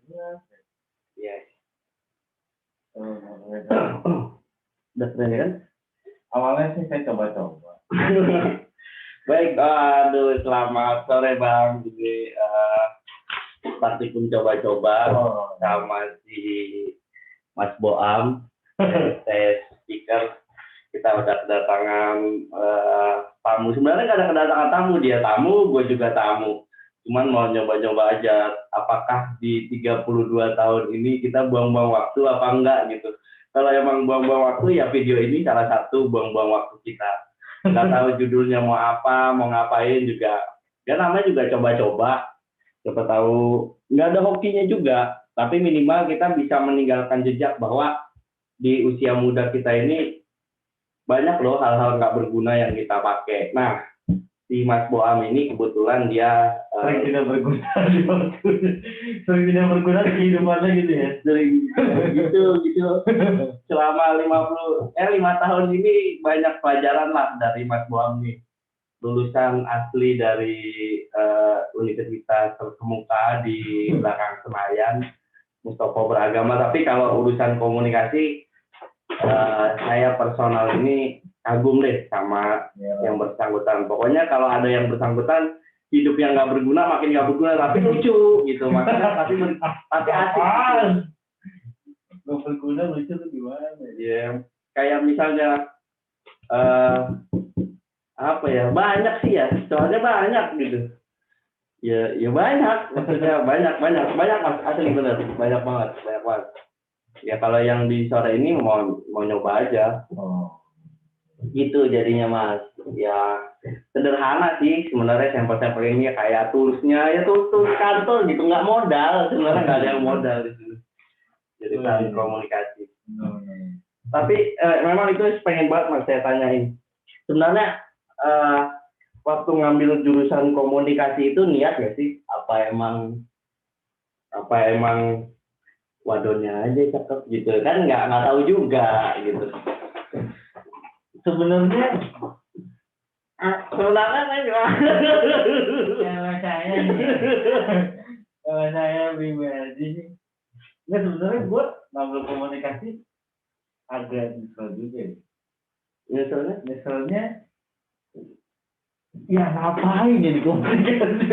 Iya. Udah keren kan? Awalnya sih saya coba-coba. Baik, aduh selamat sore Bang. Jadi praktikum coba-coba sama si Mas Boam, saya speaker. Kita udah kedatangan tamu. Sebenarnya nggak ada kedatangan tamu, dia tamu, gue juga tamu. Cuman mau nyoba-nyoba aja apakah di 32 tahun ini kita buang-buang waktu apa enggak gitu. Kalau emang buang-buang waktu ya video ini salah satu buang-buang waktu kita. Nggak tahu judulnya mau apa, mau ngapain juga. Ya namanya juga coba-coba. Siapa tahu nggak ada hokinya juga. Tapi minimal kita bisa meninggalkan jejak bahwa di usia muda kita ini banyak loh hal-hal nggak berguna yang kita pakai. Nah, si Mas Boam ini kebetulan dia sering tidak berguna di waktu, sering tidak berguna di kehidupannya gitu ya. Sering gitu. Selama 5 tahun ini banyak pelajaran lah dari Mas Boam nih. Lulusan asli dari Universitas Terkemuka di belakang Senayan, Mustopo Beragama. Tapi kalau urusan komunikasi, saya personal ini kagum deh sama yang bersangkutan. Pokoknya kalau ada yang bersangkutan hidup yang nggak berguna makin nggak berguna, tapi lucu gitu, maksudnya tapi asik. Nggak berguna lucu tuh gimana? Ya, kayak misalnya apa ya, banyak sih ya, soalnya banyak gitu. Ya banyak, maksudnya banyak Mas, asli bener, banyak banget. Ya kalau yang di sore ini mau nyoba aja. Gitu jadinya Mas. Ya sederhana sih sebenarnya, sampel-sampel ini kayak toolsnya ya tools kantor gitu, nggak modal sebenarnya, nggak ada yang modal di sini. Jadi saling komunikasi. Tapi memang itu pengen banget Mas saya tanyain. Sebenarnya waktu ngambil jurusan komunikasi itu niat nggak sih? Apa emang wadonya aja cakep gitu kan, nggak tahu juga gitu. Sebenarnya Kalau saya pribadi sih, nggak, sebenarnya gue ngambil komunikasi agak nyesel juga ya. Nyeselnya ya ngapain jadi komunikasi,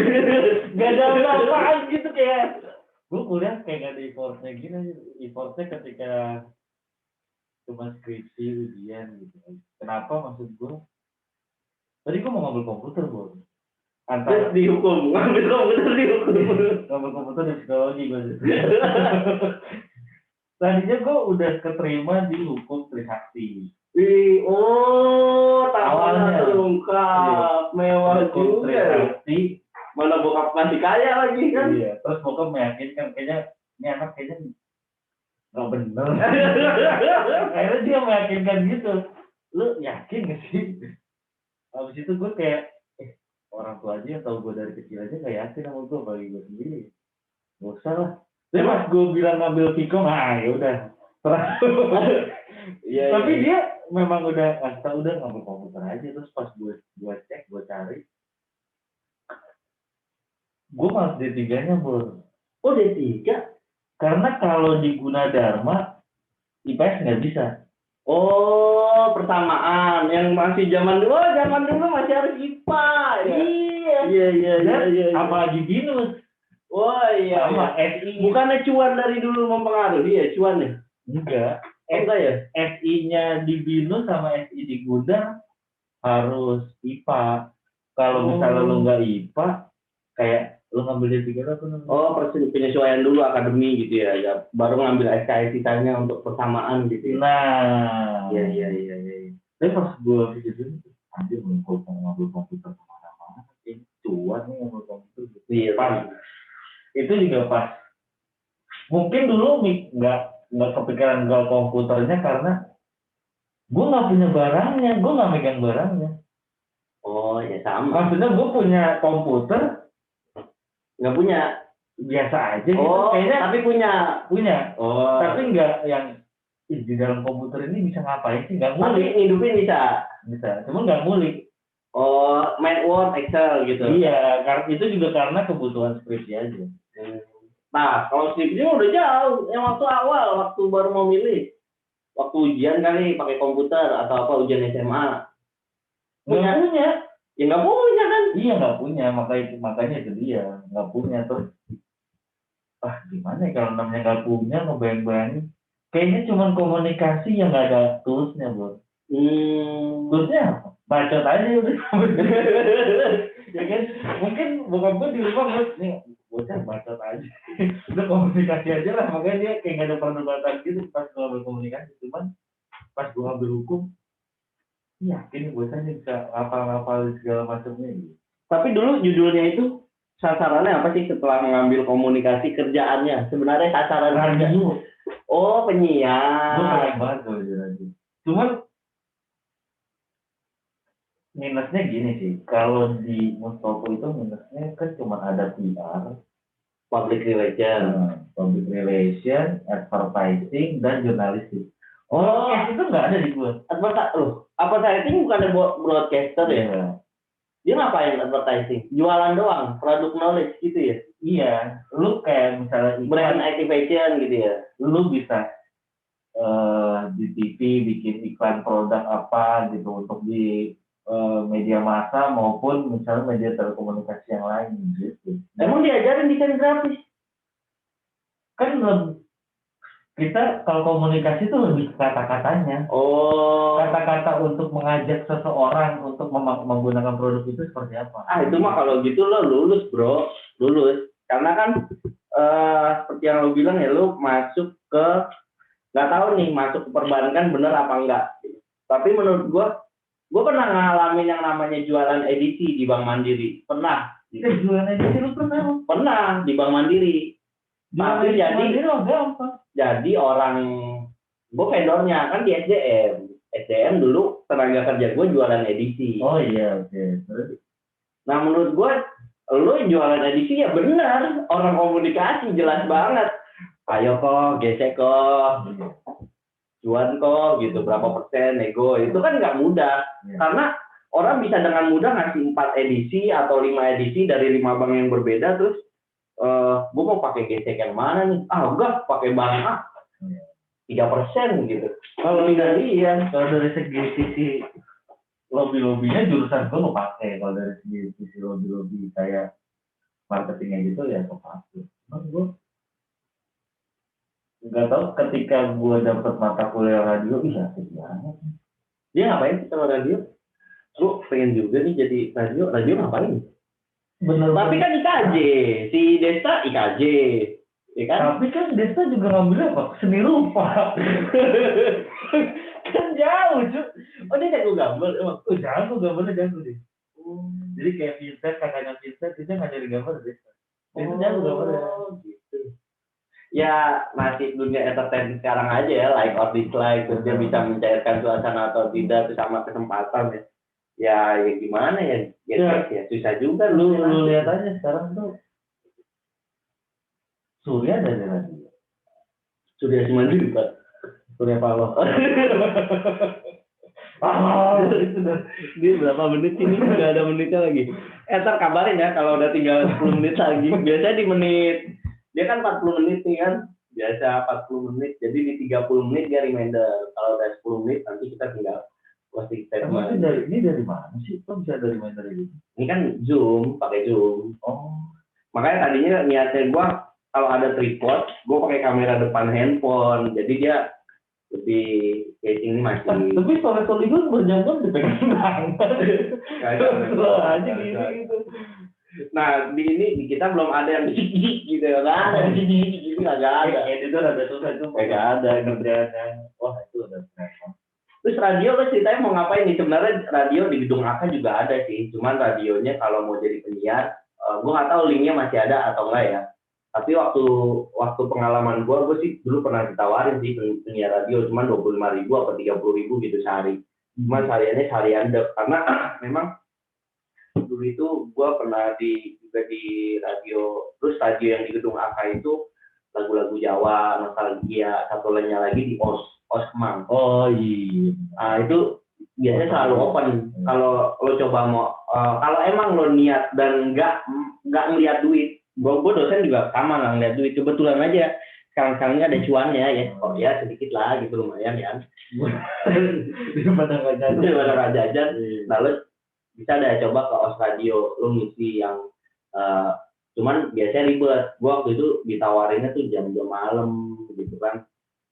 nggak ada apa-apaan gitu, kayak gue kuliah kayak gak ada effortnya gini. Effortnya ketika cuma skripsi, ujian gitu. Kenapa, maksud gue tadi gue mau ngambil komputer, gue antara dihukum, ngambil komputer dihukum. Ngambil komputer dan psikologi gue. Tadinya gue udah keterima di hukum Trisakti. Awalnya terungkap, mewah juga. Trisakti, mana bokap masih kaya lagi kan? Iya, terus bokap meyakinkan kayaknya ini anak kayaknya nggak bener. Akhirnya dia meyakinkan gitu. Lu yakin gak sih? Habis itu gue kayak orang tua aja yang tahu gue dari kecil aja nggak yakin sama gue, bagi gue sendiri nggak usah lah. Tapi pas gue bilang ngambil Vkom, ya udah. Tapi dia memang udah udah ngambil komputer aja. Terus pas gue cek, gue cari, gue malah D3-nya, Bro. Oh, D3? Karena kalau di Gunadarma IPS nggak bisa. Oh, persamaan yang masih zaman dulu masih harus IPA ya. Iya. Apalagi BINUS. Oh iya. Sama SI. Bukannya cuan dari dulu mempengaruhi ya cuannya? Enggak. Enggak ya? SI-nya di BINUS sama SI di Gudang harus IPA. Kalau misalnya lu nggak IPA, kayak lu ngambil D3 apa namanya? Oh, penyesuaian dulu akademi gitu ya. Baru ngambil SKS sisanya untuk persamaan gitu. Nah. Iya. Tapi pas gue pikir anjir, mau ngambil komputer kemana-mana, ini cuan nih ngambil komputer. Iya. Itu juga pas. Mungkin dulu nggak kepikiran jual komputernya karena gue nggak punya barangnya, gue nggak megang barangnya. Oh ya sama. Maksudnya gue punya komputer, nggak punya, biasa aja gitu. Kayaknya tapi punya. Oh. Tapi nggak yang di dalam komputer ini bisa ngapain sih, nggak ngulik. Tapi hidupin bisa, cuma nggak ngulik. Oh, main Word, Excel gitu. Iya, karena itu juga karena kebutuhan skripsi aja. Nah, kalau skripsi udah jauh. Yang waktu awal, waktu baru mau milih. Waktu ujian kali pakai komputer atau apa ujian SMA. Nggak punya. Ya nggak punya kan? Iya nggak punya, makanya itu dia nggak punya tuh. Gimana ya kalau namanya nggak punya, ngebayang-bayangin. Kayaknya cuma komunikasi yang nggak ada toolsnya, bro. Toolsnya apa? Bacot aja udah. Ya kan? Mungkin bokap gue di rumah nih, bocah bacot aja. Udah komunikasi aja lah, makanya dia kayak nggak ada perdebatan gitu pas gue berkomunikasi. Cuman pas gue ngambil hukum, yakin bocahnya bisa ngapal-ngapal segala macamnya gitu. Tapi dulu judulnya itu sasarannya apa sih setelah mengambil komunikasi kerjaannya? Sebenarnya sasaran radio. Oh, penyiar. Gue pengen banget kalau di radio. Cuman minusnya gini sih, kalau di Mustopo itu minusnya kan cuma ada PR, Public relation, advertising, dan jurnalistik. Oh, itu nggak ada di gue. Advertising bukan broadcaster ya? Iya. Dia ngapain advertising? Jualan doang, produk knowledge gitu ya? Iya, lu kayak misalnya brand activation gitu ya? Lu bisa di TV bikin iklan produk apa gitu untuk di media massa maupun misalnya media telekomunikasi yang lain gitu. Emang diajarin desain grafis? Kan kita kalau komunikasi itu lebih ke kata-katanya. Oh. Kata-kata untuk mengajak seseorang untuk menggunakan produk itu seperti apa? Itu mah kalau gitu lo lulus, bro. Lulus. Karena kan seperti yang lo bilang ya, lo masuk ke, nggak tahu nih masuk ke perbankan bener apa enggak. Tapi menurut gue pernah ngalamin yang namanya jualan edisi di Bank Mandiri. Pernah. Jualan edisi lu pernah? Pernah di Bank Mandiri. Tapi jadi orang, gue vendornya kan di SDM. SDM dulu tenaga kerja gue jualan edisi. Oh iya, oke. Nah menurut gue, lo jualan edisi ya benar. Orang komunikasi jelas banget. Ayo kok, gesek kok. Cuan kok gitu, berapa persen nego, itu kan nggak mudah. Karena orang bisa dengan mudah ngasih 4 edisi atau 5 edisi dari 5 bank yang berbeda, terus gue mau pakai gesek yang mana nih? Enggak, pakai bank A 3% gitu. Kalau dari segi sisi lobby-lobbynya jurusan gue mau pakai, kalau dari sisi lobby kayak marketingnya gitu ya gue pakai. Gue nggak tahu ketika gue dapet mata kuliah radio, asik banget. Dia ngapain sih kalau radio? Gue pengen juga nih jadi radio ngapain? Bener. Tapi kan IKJ, si Desta IKJ, ya kan? Tapi kan Desta juga ngambil apa? Seni rupa. Kan jauh, cuy. Oh dia jago gambar emang? Gambarnya jago deh. Jadi kayak Vincent, kakaknya Vincent, dia ngajarin gambar Desta. Itu jago gambarnya. Gitu. Ya masih dunia entertain sekarang aja ya, like or dislike, terus dia bisa mencairkan suasana atau tidak, terus sama kesempatan ya gimana ya susah juga. Lu lihat aja sekarang tuh Surya dari radio. Surya Semandiri Pak. Surya Paloh. Ini berapa menit ini? Udah ada menitnya lagi. Ntar kabarin ya kalau udah tinggal 10 menit lagi. Biasanya di menit, dia kan 40 menit nih kan. Biasa 40 menit, jadi di 30 menit dia reminder. Kalau udah 10 menit nanti kita tinggal posting statement. Ini dari mana sih? Kok bisa dari reminder gitu? Ini kan Zoom, pakai Zoom. Makanya tadinya niatnya gue kalau ada tripod, gue pakai kamera depan handphone. Jadi dia lebih casing ini masih. Tapi story gue berjam-jam dipegang tangan. Aja gitu. Nah di kita belum ada yang gitu, nggak ada gitu, nggak ada. Itu ada susah itu. Nggak ada kerjaan. Wah itu udah keren. Terus radio lo ceritanya mau ngapain nih? Sebenarnya radio di gedung AK juga ada sih. Cuman radionya kalau mau jadi penyiar, gue nggak tahu linknya masih ada atau enggak ya. Tapi waktu pengalaman gue sih dulu pernah ditawarin sih penyiar radio, cuman 25.000 atau 30.000 gitu sehari. Cuman sehariannya seharian karena memang dulu itu gue pernah juga di radio. Terus radio yang di gedung AK itu lagu-lagu Jawa, nostalgia. Satu lainnya lagi di OS Kemang. Oh iya. Nah itu biasanya selalu open. Kalau lo coba mau, kalau emang lo niat dan nggak ngeliat duit, Gue dosen juga sama lah ngeliat duit. Kebetulan aja sekarang ini ada cuannya ya. Oh ya sedikit lah gitu lumayan ya. Daripada nggak jajan. Daripada nggak jajan. Lalu bisa ada coba ke OS Radio. Lu ngisi yang cuman biasanya ribet. Gue waktu itu ditawarinnya tuh jam-jam malam gitu kan.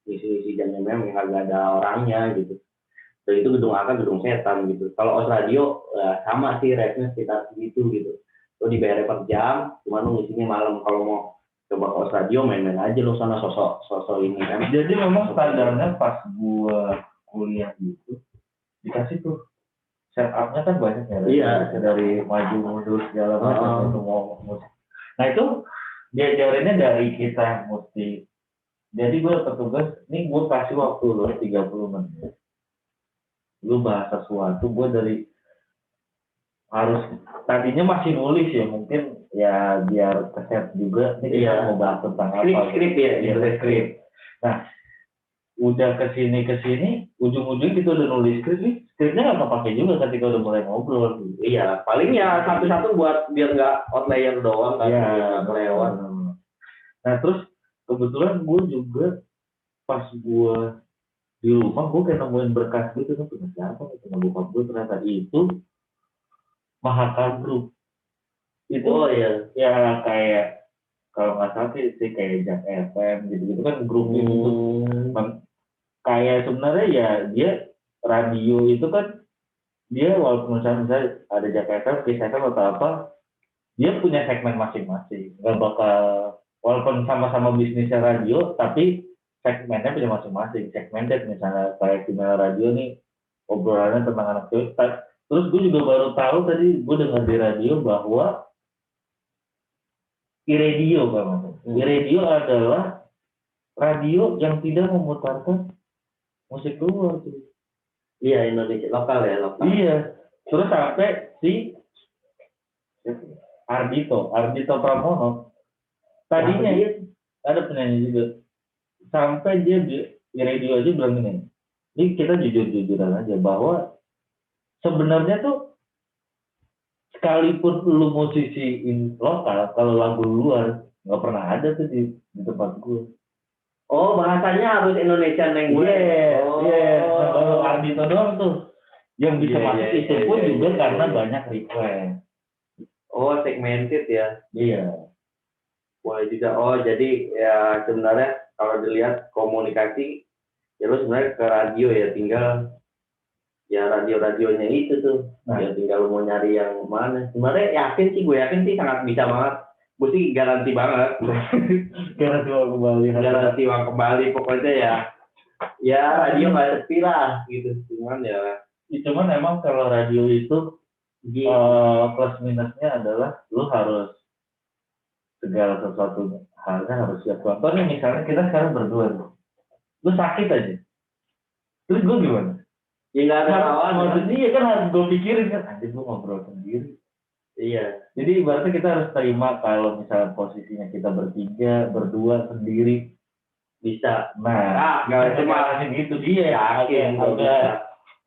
Ngisi-ngisi jam-jam yang nggak ada orangnya gitu. Dan itu gedung akan gedung setan gitu. Kalau OS Radio sama sih rate-nya sekitar segitu gitu. Lo dibayar per jam, cuman lo ngisinya malam. Kalau mau coba ke OS Radio main-main aja lo sana sosok ini kan. Jadi memang standarnya pas gua kuliah itu dikasih tuh setup-nya kan banyak ya. Iya. Dari maju mundur segala macam untuk mau musik. Nah itu diajarinnya dari kita mesti. Jadi gua petugas, ini gua kasih waktu lo 30 menit. Lu bahas sesuatu, gue dari harus tadinya masih nulis ya mungkin ya biar keset juga ini kita mau bahas tentang apa skrip ya skrip. Nah udah kesini ujung-ujungnya kita udah nulis skrip nih, skripnya nggak kepake juga ketika udah mulai ngobrol gitu. Iya paling ya satu-satu buat biar nggak outlayer doang kan ya, kelewat. Nah terus kebetulan gue juga pas gue di rumah gue kayak nemuin berkas gitu kan punya siapa punya bokap gue ternyata itu Mahakam Group itu ya kayak kalau nggak salah sih kayak Jak FM gitu kan grup itu kayak sebenarnya ya dia radio itu kan dia walaupun misalnya ada Jak FM, Kiss FM atau apa dia punya segmen masing-masing nggak bakal walaupun sama-sama bisnisnya radio tapi segmennya punya masing-masing segmented misalnya kayak Gimana Radio nih obrolannya tentang anak cewek. Terus gue juga baru tahu tadi gue dengar di radio bahwa iRadio kan, iRadio adalah radio yang tidak memutarkan musik luar tuh. Iya Indonesia lokal. Iya. Terus sampai si Ardhito Pramono tadinya ada penyanyi juga sampai dia di iRadio aja bilang gini, ini kita jujur-jujuran aja bahwa sebenarnya tuh sekalipun lu musisi lokal, kalau lagu luar nggak pernah ada tuh di tempat gue. Oh bahasanya harus Indonesian language. Iya. Kalau Ardhito doang tuh yang bisa masuk itu pun juga karena banyak request. Oh segmented ya. Iya. Boleh juga. Oh jadi ya sebenarnya kalau dilihat komunikasi ya lu sebenarnya ke radio ya tinggal ya radio-radionya itu tuh. Ya tinggal lu mau nyari yang mana. Sebenarnya gue yakin sih sangat bisa banget. Gue sih garansi banget. Garansi uang kembali pokoknya ya radio nggak sepi lah gitu. Cuman emang kalau radio itu plus minusnya adalah lu harus segala sesuatu halnya harus siap. Contohnya misalnya kita sekarang berdua, lu sakit aja, terus gue gimana? Ya nggak ada lawan. Maksudnya kan harus gue pikirin kan, gue ngobrol sendiri. Iya. Jadi ibaratnya kita harus terima kalau misalnya posisinya kita bertiga, berdua, sendiri bisa. Nah, nggak cuma gitu dia ya,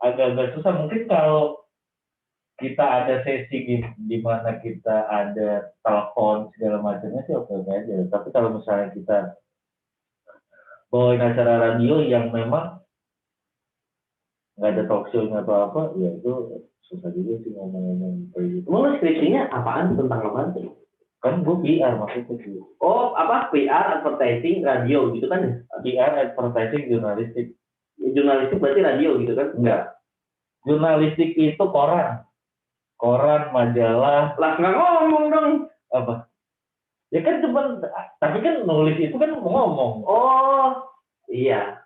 agak susah. Mungkin kalau kita ada sesi di mana kita ada telepon segala macamnya sih oke aja. Tapi kalau misalnya kita bawain acara radio yang memang nggak ada talk show atau apa, ya itu susah juga sih ngomong-ngomong kayak gitu. Emang skripsinya apaan tentang apa sih? Kan gue PR maksudnya sih. Oh apa PR advertising radio gitu kan? PR advertising jurnalistik. Jurnalistik berarti radio gitu kan? Enggak. Jurnalistik itu koran, majalah. Lah nggak ngomong dong. Apa? Ya kan cuman, tapi kan nulis itu kan ngomong. Oh iya.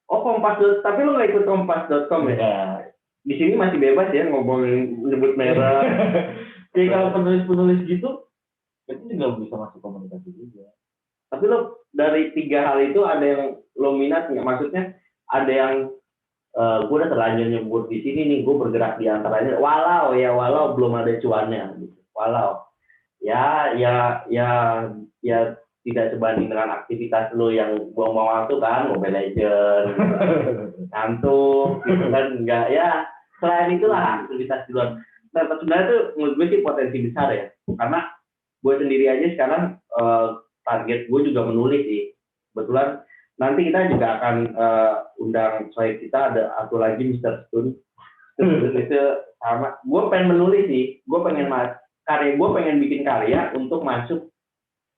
Oh Kompas, tapi lu nggak ikut kompas.com ya? Di sini masih bebas ya ngomongin nyebut merek. Jadi kalau penulis gitu, itu juga bisa masuk komunikasi juga. Tapi lo dari 3 hal itu ada yang lo minat nggak? Maksudnya ada yang gue udah terlanjur nyebut di sini nih, gue bergerak di antaranya. Walau belum ada cuannya. Gitu. Walau ya tidak sebanding dengan aktivitas lo yang buang-buang waktu kan, Mobile Legends, ngantuk, gitu kan, enggak ya. Selain itulah aktivitas di luar. Sebenarnya tuh menurut gue sih potensi besar ya, karena gue sendiri aja sekarang target gue juga menulis sih. Kebetulan nanti kita juga akan undang soal kita ada satu lagi Mister Stun. Itu sama. Gue pengen menulis sih. Gue pengen gue pengen bikin karya untuk masuk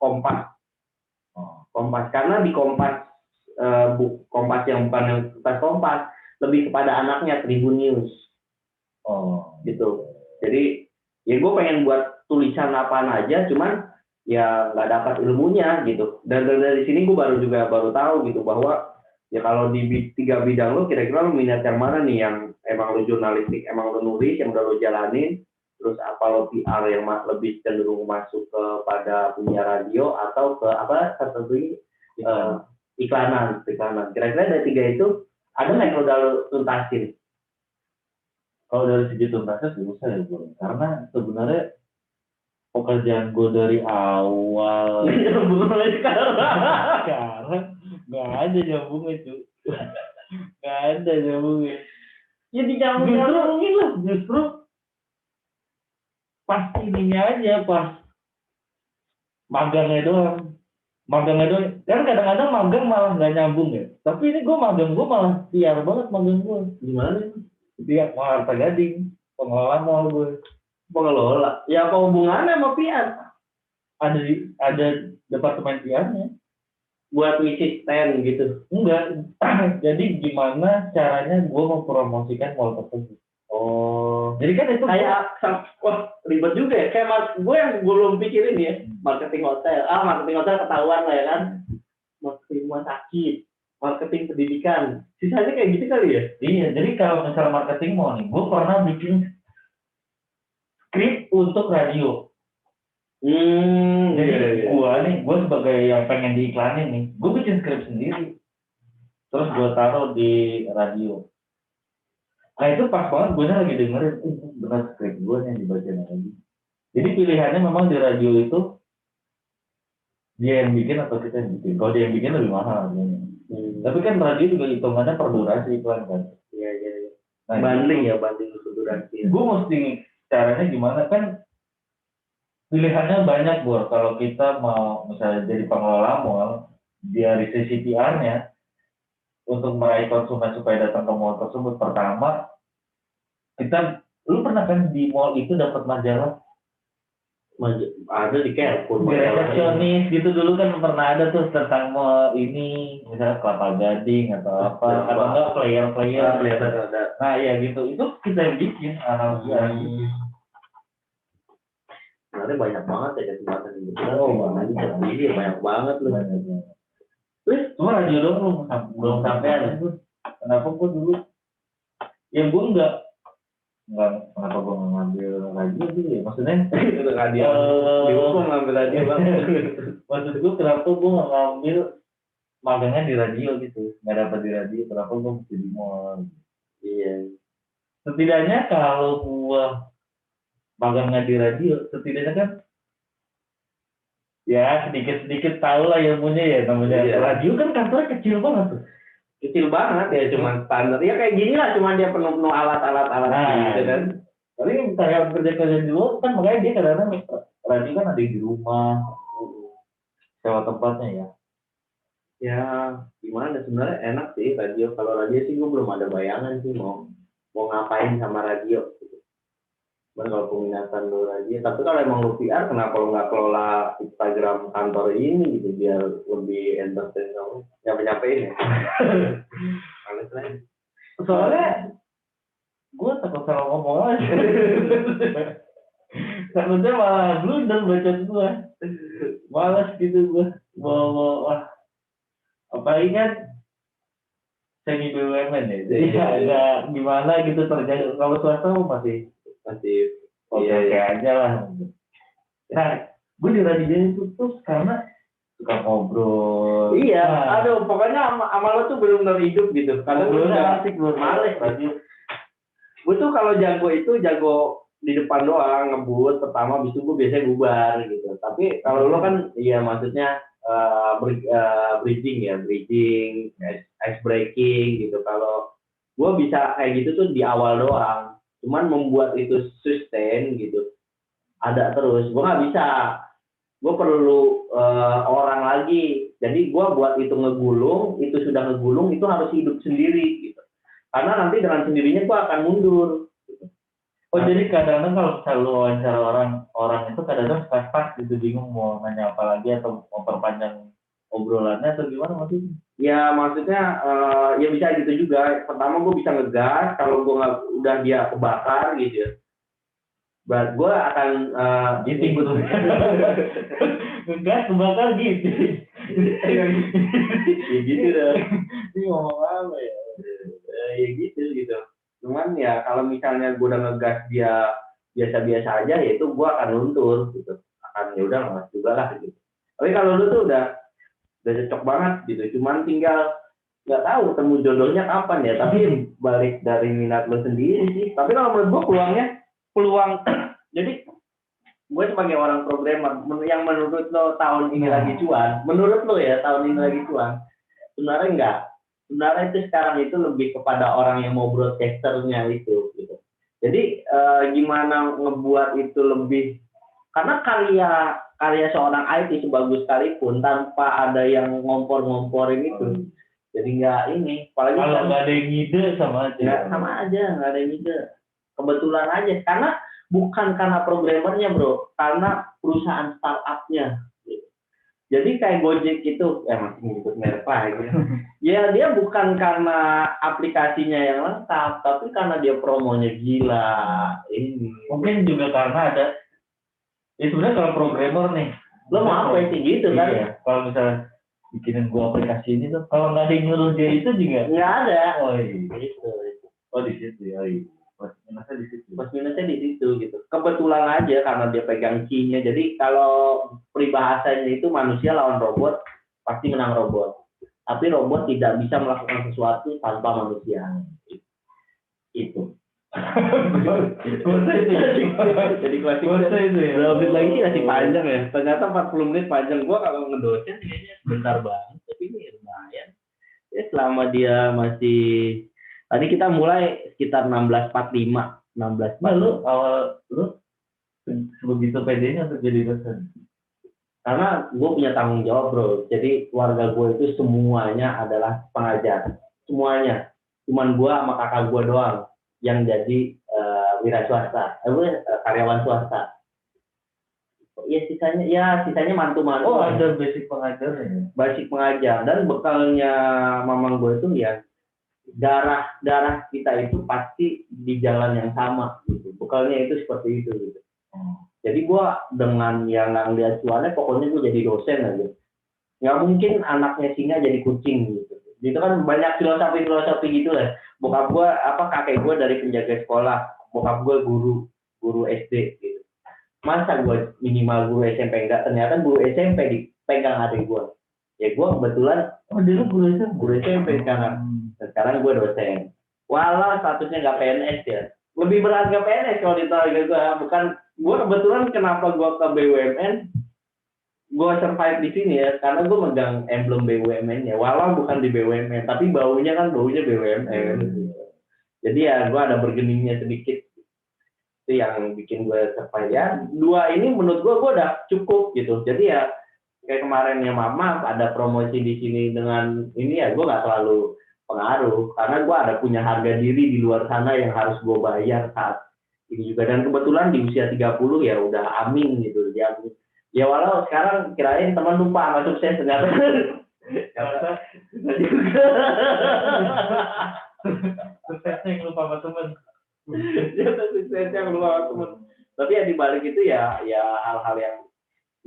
Kompas. Kompas karena di Kompas Kompas yang bukan yang Kompas lebih kepada anaknya Tribun News. Gitu. Jadi ya gue pengen buat tulisan apaan aja, cuman ya nggak dapat ilmunya gitu. Dan dari sini gue baru tahu gitu bahwa ya kalau di 3 bidang lo kira-kira lo minat yang mana nih, yang emang lo jurnalistik, emang lo nulis, yang udah lo jalanin, terus apa lo PR yang lebih cenderung masuk kepada punya radio atau ke apa tertentu iklanan. Kira-kira dari 3 itu ada nggak yang udah lo tuntasin? Kalau dari segi tuntasnya sih bisa ya gue, karena sebenarnya pekerjaan gue dari awal sekarang nggak ada nyambungnya cuy, nggak ada nyambungnya. Ya nyambungin lah. Justru pas ininya aja, pas magangnya doang. Kan kadang-kadang magang malah nggak nyambung ya, tapi ini gue magang gue malah siar banget magang gue. Gimana? Dia Harta Gading, pengelola mall gue. Pengelola. Ya apa hubungannya sama PR? Ada departemen PR-nya. Buat ngisi stand gitu. Enggak. Jadi gimana caranya gue mempromosikan mall tersebut. Jadi kan itu kayak wah ribet juga ya. Kayak gue yang belum pikirin ya, marketing hotel. Marketing hotel ketahuan lah ya kan. Marketing rumah sakit, marketing pendidikan. Sisanya kayak gitu kali ya? Iya, jadi kalau misalnya marketing mau nih, gue pernah bikin skrip untuk radio. Jadi gue sebagai yang pengen diiklanin nih, gue bikin skrip sendiri. Terus gue taruh di radio. Nah itu pas banget gue lagi dengerin, benar skrip gue yang dibacain lagi. Jadi pilihannya memang di radio itu dia yang bikin atau kita yang bikin. Kalau dia yang bikin lebih mahal. Tapi kan radio juga hitungannya per durasi iklan kan. Iya. Nah, banding untuk durasi. Gue mesti caranya gimana kan? Pilihannya banyak Bor. Kalau kita mau misalnya jadi pengelola mall, dari sisi PR-nya untuk meraih konsumen supaya datang ke mall tersebut, pertama lu pernah kan di mall itu dapat majalah? Ada di Carrefour. Di resepsionis gitu dulu kan pernah ada tuh tentang mall ini, misalnya Kelapa Gading atau apa, atau enggak player. Nah ya gitu, itu kita yang bikin Sebenarnya banyak banget ya kesempatan ini. Banyak banget loh. Terus cuma radio dong belum sampai ada. Kenapa gue dulu? Ya gue enggak kenapa gue ngambil radio gitu ya? Maksudnya itu radio. Dihukum ngambil radio bang. Maksud gue kenapa gue nggak ngambil magangnya di radio gitu? Nggak dapat di radio, kenapa gue mesti di mall? Iya. Setidaknya kalau gue magangnya di radio, setidaknya kan ya sedikit tahu lah ilmunya ya namanya. Iya. Radio kan kantornya kecil banget tuh. Kecil banget ya, cuman standar. Ya kayak gini lah, cuman dia penuh alat-alat gitu kan. Tapi kayak kerja di luar kan makanya dia kadang-kadang radio kan ada di rumah, sewa tempatnya ya. Ya gimana sebenarnya enak sih radio. Kalau radio sih gue belum ada bayangan sih mau ngapain sama radio. Kalau peminatan lo radio, tapi kalau emang lo PR, kenapa lo nggak kelola Instagram kantor ini gitu biar lebih entertain kamu? Nyampe-nyampein ya. Soalnya gue takut salah ngomong aja. Takutnya malah blunder baca gue. Malas gitu gue. Wah. Apalagi kan semi BUMN ya. Jadi agak gimana gitu terjadi. Kalau swasta masih oke aja lah. Nah, gue di radio itu tuh karena suka ngobrol. Iya, aduh, pokoknya sama lo tuh benar-benar hidup gitu. Kadang gue udah asik, males radio. Gue tuh kalau jago di depan doang, ngebut pertama, habis itu gue biasanya bubar gitu. Tapi kalau lo kan, iya maksudnya bridging, ice breaking gitu. Kalau gue bisa kayak gitu tuh di awal doang. Cuman membuat itu sustain gitu, ada terus. Gue nggak bisa gue perlu orang lagi. Jadi gue buat itu ngegulung, itu sudah ngegulung, itu harus hidup sendiri gitu. Karena nanti dengan sendirinya gue akan mundur. Oh jadi kadang-kadang kalau misalnya lu wawancara orang itu kadang-kadang pas gitu bingung mau nanya apa lagi atau mau perpanjang obrolannya atau gimana maksudnya? Ya maksudnya ya bisa gitu juga. Pertama gue bisa ngegas, kalau gue nggak udah dia kebakar gitu ya. Gue akan Giting gitu. Enggak kebakar gitu. ya gitu dah. Ini ngomong apa ya? Ya gitu. Cuman ya kalau misalnya gue udah ngegas dia biasa-biasa aja, ya itu gue akan luntur gitu. Akan ya udah mas juga lah gitu. Tapi kalau lu tuh udah cocok banget gitu. Cuman tinggal nggak tahu temu jodohnya kapan ya. Tapi balik dari minat lu sendiri sih. Tapi kalau menurut gue peluang jadi gue sebagai orang programmer yang menurut lo tahun ini lagi cuan, menurut lo ya tahun ini lagi cuan, sebenarnya enggak. Sebenarnya itu sekarang itu lebih kepada orang yang mau broadcasternya itu gitu. Jadi gimana ngebuat itu lebih, karena karya seorang IT sebagus sekalipun tanpa ada yang ngompor-ngomporin itu jadi nggak ini. Apalagi kalau nggak ada yang ngide sama aja. Nggak ada yang ngide. Kebetulan aja karena bukan karena programmernya bro, karena perusahaan startupnya. Jadi kayak Gojek itu, masih menyebut merek lagi. Ya dia bukan karena aplikasinya yang lengkap, tapi karena dia promonya gila. Ini. Mungkin juga karena ada. Ya sebenarnya kalau programmer nih, lo mau apa sih gitu kan? Iya. Kalau misalnya bikinin gua aplikasi ini tuh, kalau nggak ada yang nyuruh dia itu juga nggak ada. Oh iya. Gitu. Oh di situ ya. Iya. Plus minusnya di situ gitu. Kebetulan aja karena dia pegang key-nya. Jadi kalau peribahasanya itu manusia lawan robot pasti menang robot. Tapi robot tidak bisa melakukan sesuatu tanpa manusia. Itu. Jadi klasik itu ya. Berapa menit lagi masih panjang ya. Ternyata 40 menit panjang. Gua kalau ngedosen kayaknya bentar banget. Tapi ini lumayan. Ya selama dia masih. Tadi kita mulai sekitar 16.45. Lu awal lu sebegitu pedenya untuk jadi dosen? Karena gue punya tanggung jawab bro. Jadi keluarga gue itu semuanya adalah pengajar. Semuanya. Cuman gue sama kakak gue doang yang jadi wira swasta. Karyawan swasta. Ya sisanya mantu-mantu. Oh ada basic pengajar ya? Basic pengajar. Dan bekalnya mamang gue itu ya darah kita itu pasti di jalan yang sama gitu. Bekalnya itu seperti itu gitu. Jadi gue dengan yang nggak lihat cuannya, pokoknya gue jadi dosen aja. Nggak mungkin anaknya singa jadi kucing gitu. Itu kan banyak filosofi gitu lah. Bokap gue kakek gue dari penjaga sekolah, bokap gue guru SD gitu. Masa gue minimal guru SMP enggak? Ternyata guru SMP dipegang adik gue. Ya gue kebetulan dulu guru SMP sekarang gue dosen. Walau statusnya nggak PNS ya. Lebih berat ke PNS kalau ditanya gue. Bukan, gue kebetulan kenapa gue ke BUMN, gue survive di sini ya, karena gue megang emblem BUMN-nya. Walau bukan di BUMN, tapi baunya BUMN. Jadi ya gue ada bergeningnya sedikit. Itu yang bikin gue survive ya. Dua ini menurut gue udah cukup gitu. Jadi ya kayak kemarin ya mama ada promosi di sini dengan ini ya gue nggak terlalu pengaruh karena gue ada punya harga diri di luar sana yang harus gue bayar saat ini juga. Dan kebetulan di usia 30 ya udah amin gitu ya walau sekarang kirain teman lupa sama sukses ternyata juga suksesnya yang lupa sama temen suksesnya yang lupa sama temen. Tapi ya dibalik itu ya hal-hal yang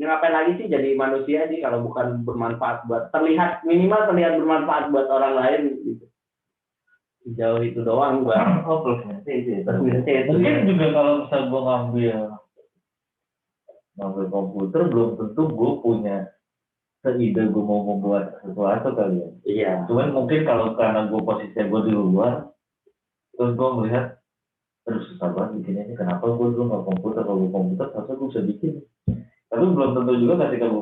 ngapain lagi sih jadi manusia sih kalau bukan bermanfaat buat minimal terlihat bermanfaat buat orang lain gitu. Jauh itu doang gua. Oh plusnya itu. Mungkin juga kalau misal gua ngambil komputer belum tentu gua punya seide gua mau membuat sesuatu kali ya. Iya. Cuman mungkin kalau karena gua posisinya gua di luar, terus gua melihat terus susah banget bikinnya ini. Kenapa gua dulu nggak komputer? Kalau gua komputer harusnya gua bisa bikin. Tapi belum tentu juga ketika gue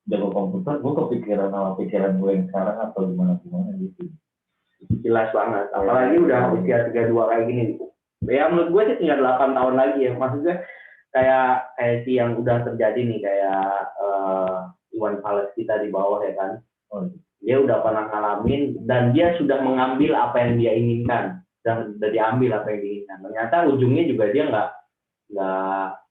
jago komputer, gue kepikiran sama pikiran gue yang sekarang atau gimana gitu. Jelas banget. Apalagi udah usia 32 kayak gini. Ya menurut gue sih tinggal 8 tahun lagi ya. Maksudnya kayak si yang udah terjadi nih kayak Iwan Fals kita di bawah ya kan. Dia udah pernah ngalamin dan dia sudah mengambil apa yang dia inginkan dan sudah diambil apa yang diinginkan. Ternyata ujungnya juga dia nggak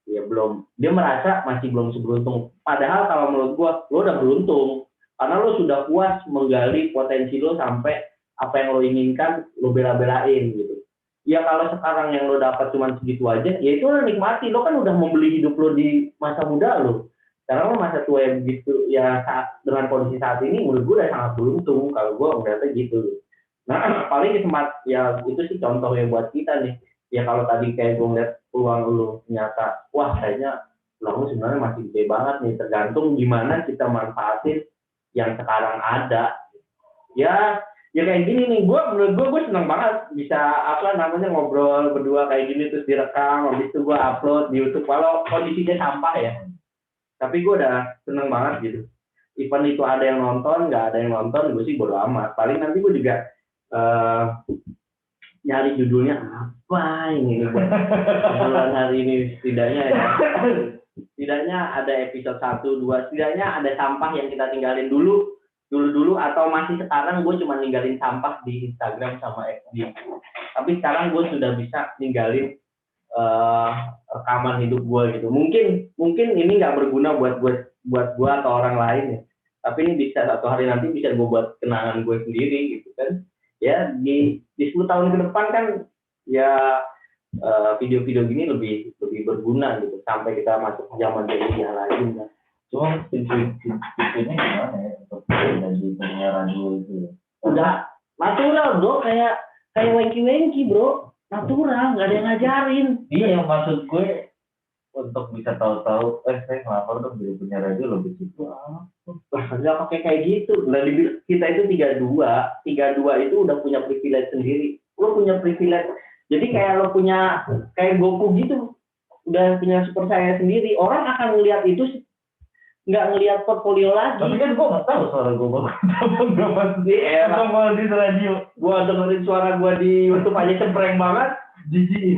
ya belum, dia merasa masih belum seberuntung. Padahal kalau menurut gua lo udah beruntung karena lo sudah puas menggali potensi lo sampai apa yang lo inginkan lo bela-belain gitu. Ya kalau sekarang yang lo dapat cuma segitu aja, ya itu lo nikmati. Lo kan udah membeli hidup lo di masa muda lo. Sekarang lo masa tua yang begitu ya dengan kondisi saat ini menurut gue udah sangat beruntung kalau gue ngeliatnya gitu. Nah paling di tempat ya itu sih contoh yang buat kita nih. Ya kalau tadi kayak gue ngeliat peluang lo ternyata wah kayaknya peluang lo sebenarnya masih gede banget nih, tergantung gimana kita manfaatin yang sekarang ada. Ya kayak gini nih, menurut gue seneng banget bisa ngobrol berdua kayak gini terus direkam, habis itu gue upload di YouTube kalau kondisinya sampah ya. Tapi gue udah seneng banget gitu. Even itu ada yang nonton, nggak ada yang nonton, gue sih bodo amat. Paling nanti gue juga nyari judulnya apa ini buat bulan hari ini setidaknya ada episode 1, 2, setidaknya ada sampah yang kita tinggalin dulu atau masih sekarang gue cuma ninggalin sampah di Instagram sama FB. Tapi sekarang gue sudah bisa ninggalin rekaman hidup gue gitu. Mungkin ini nggak berguna buat gue atau orang lain ya. Tapi ini bisa satu hari nanti bisa gue buat kenangan gue sendiri gitu kan. Ya di 10 tahun ke depan kan ya video-video gini lebih berguna gitu sampai kita masuk zaman media lagi kan. Cuma pintunya gimana ya untuk jadi penyiar radio itu? Udah natural bro, kayak wengki bro, natural, nggak ada yang ngajarin. Iya yang maksud gue untuk bisa tahu-tahu, saya ngelapor dong jadi penyiar radio lebih situ. Nggak pakai kayak gitu. Nah, kita itu 32 itu udah punya privilege sendiri. Lo punya privilege. Jadi kayak lo punya kayak Goku gitu, udah punya super saya sendiri. Orang akan melihat itu nggak ngelihat portfolio lagi. Tapi kan gue nggak tahu suara gue bagus di era kalau di radio. Gue dengerin suara gue di YouTube aja cempreng banget. Jijik.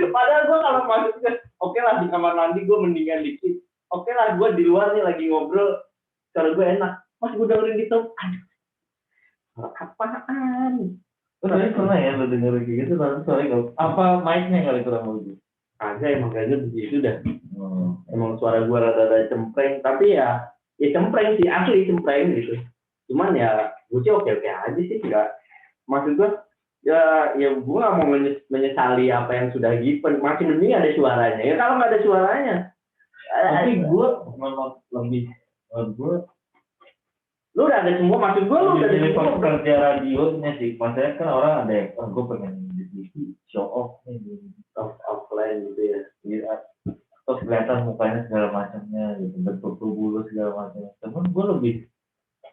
Padahal gue kalau masuk ke oke lah di kamar mandi gue mendingan dikit. Oke lah gue di luar nih lagi ngobrol, suara gue enak. Pas gue dengerin gitu, aduh, apaan? Tapi pernah ya lo dengerin kayak gitu, tapi suaranya apa mic-nya kali kurang bagus? Ada emang kayaknya begitu dah. Emang suara gue rada-rada cempreng, tapi ya cempreng sih, asli cempreng gitu. Cuman ya gue sih oke aja sih, nggak. Maksud gue ya gue nggak mau menyesali apa yang sudah given. Masih mending ada suaranya. Ya kalau nggak ada suaranya, tapi gue memang lebih gue. Lu udah ada semua, maksud gue lu udah ada semua kerja radionya sih. Maksudnya kan orang ada yang gue pengen di TV show off nih, offline gitu ya. Terus kelihatan mukanya segala macamnya gitu, bentuk tubuh lu segala macamnya. Cuman gue lebih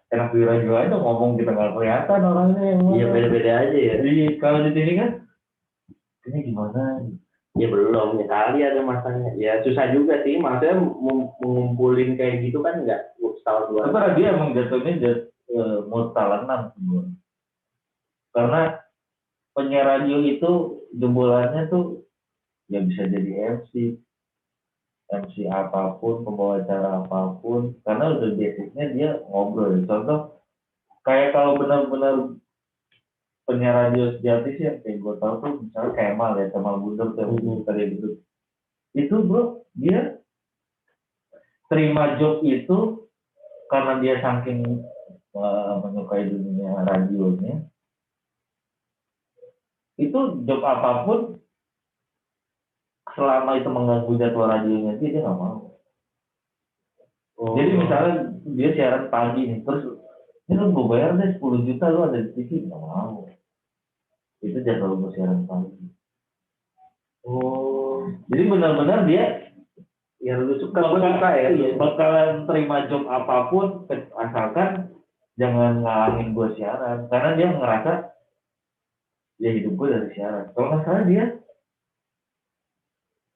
enak di radio aja ngomong kita nggak kelihatan orangnya. Iya beda-beda aja ya. Jadi kalau di TV kan ini gimana? Ya belum ya kali ada masanya. Ya susah juga sih, maksudnya mengumpulin kayak gitu kan nggak setahun dua. Tapi radio emang jatuhnya multalanan semua. Karena penyiar radio itu jebolannya tuh ya bisa jadi MC apapun, pembawa acara apapun, karena udah basicnya dia ngobrol. Contoh kayak kalau benar-benar penyiar radio sejati sih yang kayak gue tahu tuh misalnya Kemal Bundar tuh tadi itu bro, dia terima job itu karena dia saking menyukai dunia radionya. Itu job apapun selama itu mengganggu jadwal radionya dia nggak mau. Jadi misalnya dia siaran pagi nih, terus ini lu gue bayar deh 10 juta lu ada di TV, nggak mau. Itu jadwal gue siaran pagi. Jadi benar-benar dia yang lu suka ya. Iya, bakalan terima job apapun asalkan jangan ngalangin gue siaran, karena dia ngerasa ya hidup gue dari siaran. Kalau nggak salah dia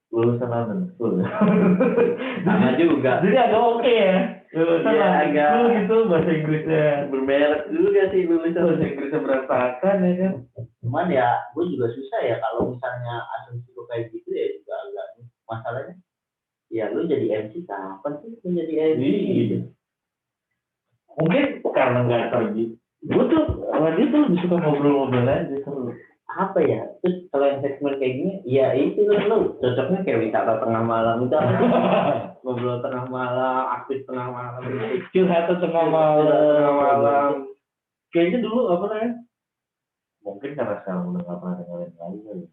lulusan betul. Sama juga. Jadi agak oke ya. Lulusan agak gitu bahasa Inggrisnya bermerek juga sih, lulusan bahasa Inggrisnya berantakan ya kan. Cuman ya gue juga susah ya kalau misalnya asumsi gue kayak masalahnya ya lu jadi MC kapan sih menjadi MC gitu. Mungkin karena nggak terbiasa. Gue tuh radio tuh lebih suka ngobrol-ngobrol aja seru. Apa ya, terus kalau yang segmen kayak gini ya itu lu cocoknya kayak wisata tengah malam itu apa sih? Ngobrol tengah malam, aktif tengah malam gitu. Curhat tengah malam. Kayaknya dulu apa namanya? Mungkin karena sekarang udah nggak pernah dengerin lagi kali.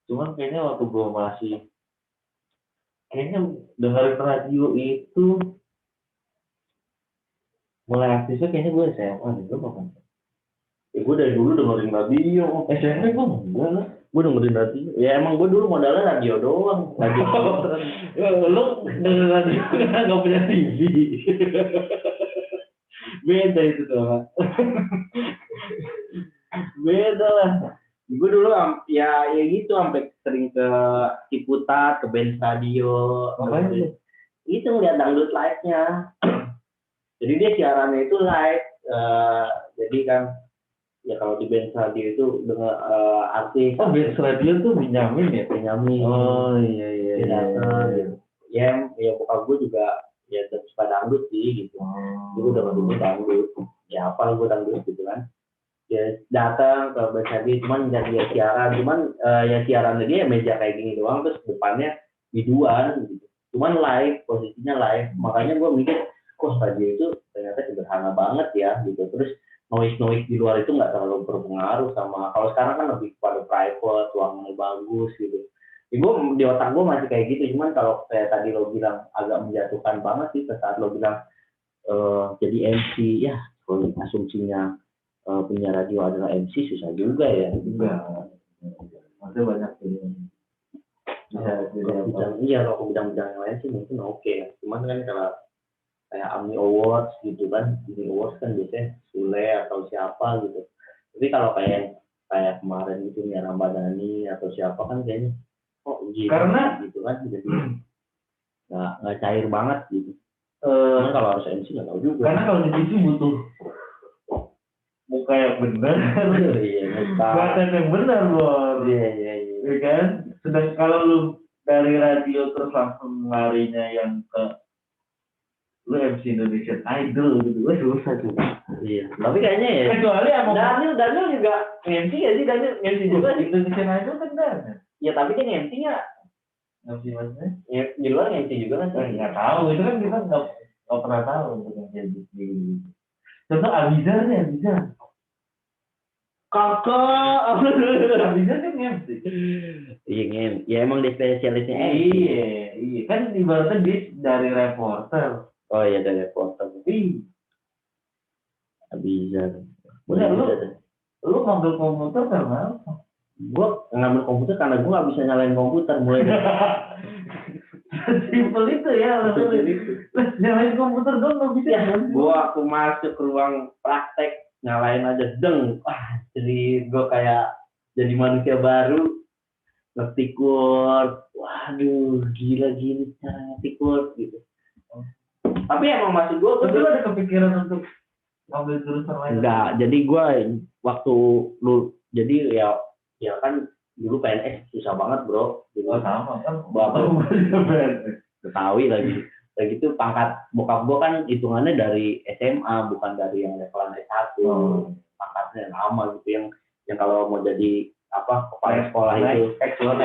Cuman kayaknya waktu gue masih kayaknya dengerin radio itu mulai aktifnya kayaknya gue SMA nih, gue apa? Gue dari dulu dengerin radio. SMP gue enggak lah. Gue dengerin radio. Ya emang gue dulu modalnya radio doang. Radio doang. Lu dengerin radio nggak punya TV. Beda itu tuh. Beda lah. Gue dulu ya gitu sampai sering ke Ciputat, ke Benz Radio. Ngapain lu? Itu ngeliat dangdut live-nya. Jadi dia siarannya itu live. Jadi kan ya kalau di Benz Radio itu dengan artis. Oh, Benz Radio tuh Benyamin ya? Benyamin. Oh iya. Dia datang. Ya bokap gue juga ya suka dangdut sih gitu. Gue udah ngerti dangdut. Ya apa gue dangdut gitu kan. Ya datang ke Benz Radio cuman dia siaran. Cuman ya siarannya dia meja kayak gini doang terus depannya biduan gitu. Cuman live, posisinya live. Makanya gue mikir wah radio itu ternyata sederhana banget ya gitu. Terus noise di luar itu nggak terlalu berpengaruh sama kalau sekarang kan lebih pada private, ruangannya bagus gitu. Ya, di otak gue masih kayak gitu. Cuman kalau kayak tadi lo bilang agak menjatuhkan banget sih saat lo bilang jadi MC ya kalau asumsinya punya radio adalah MC susah juga ya. Enggak. Masih banyak Iya kalau bidang-bidang yang lain sih mungkin oke. Cuman kan kalau kayak AMI Awards gitu kan, AMI Awards kan biasanya Sule atau siapa gitu. Tapi kalau kayak kemarin gitu Nia Ramadhani atau siapa kan kayaknya gitu, karena gitu kan jadi nggak cair banget gitu. Cuman kalau harus MC nggak tahu juga. Karena kalau di TV butuh muka yang benar, bahasa yang benar loh. Iya kan. Sedang kalau lu dari radio terus langsung larinya yang ke lu MC Indonesian Idol gitu, gue susah tuh. Iya. Tapi kayaknya ya. Kecuali sama Daniel juga MC ya sih Daniel MC juga sih. Indonesian Idol kan Daniel. Ya tapi kan MC nggak. MC maksudnya? Ya di luar MC juga kan. Nggak tahu itu kan kita nggak pernah tahu untuk yang kayak gitu. Contoh Abizar nih Abizar. Kakak, Abizar kan MC. Iya ya emang dia spesialisnya. Iya kan ibaratnya dia dari reporter. Oh iya dari reporter. Abizar. Lu ngambil komputer karena apa? Gue ngambil komputer karena gue nggak bisa nyalain komputer mulai dari simpel itu ya. Nyalain komputer dong nggak bisa. Ya, gue waktu masuk ruang praktek nyalain aja deng. Jadi gue kayak jadi manusia baru ngetik Word. Waduh gila gini cara ngetik Word gitu. Tapi emang maksud gue lu ada kepikiran untuk ngambil jurusan lain? Enggak, jadi gue waktu lu jadi ya kan dulu PNS susah banget bro. Dulu sama kan. Bapak Betawi lagi. Lagi itu pangkat bokap gue kan hitungannya dari SMA bukan dari yang levelan S1. Pangkatnya lama gitu yang kalau mau jadi apa kepala sekolah itu ekselon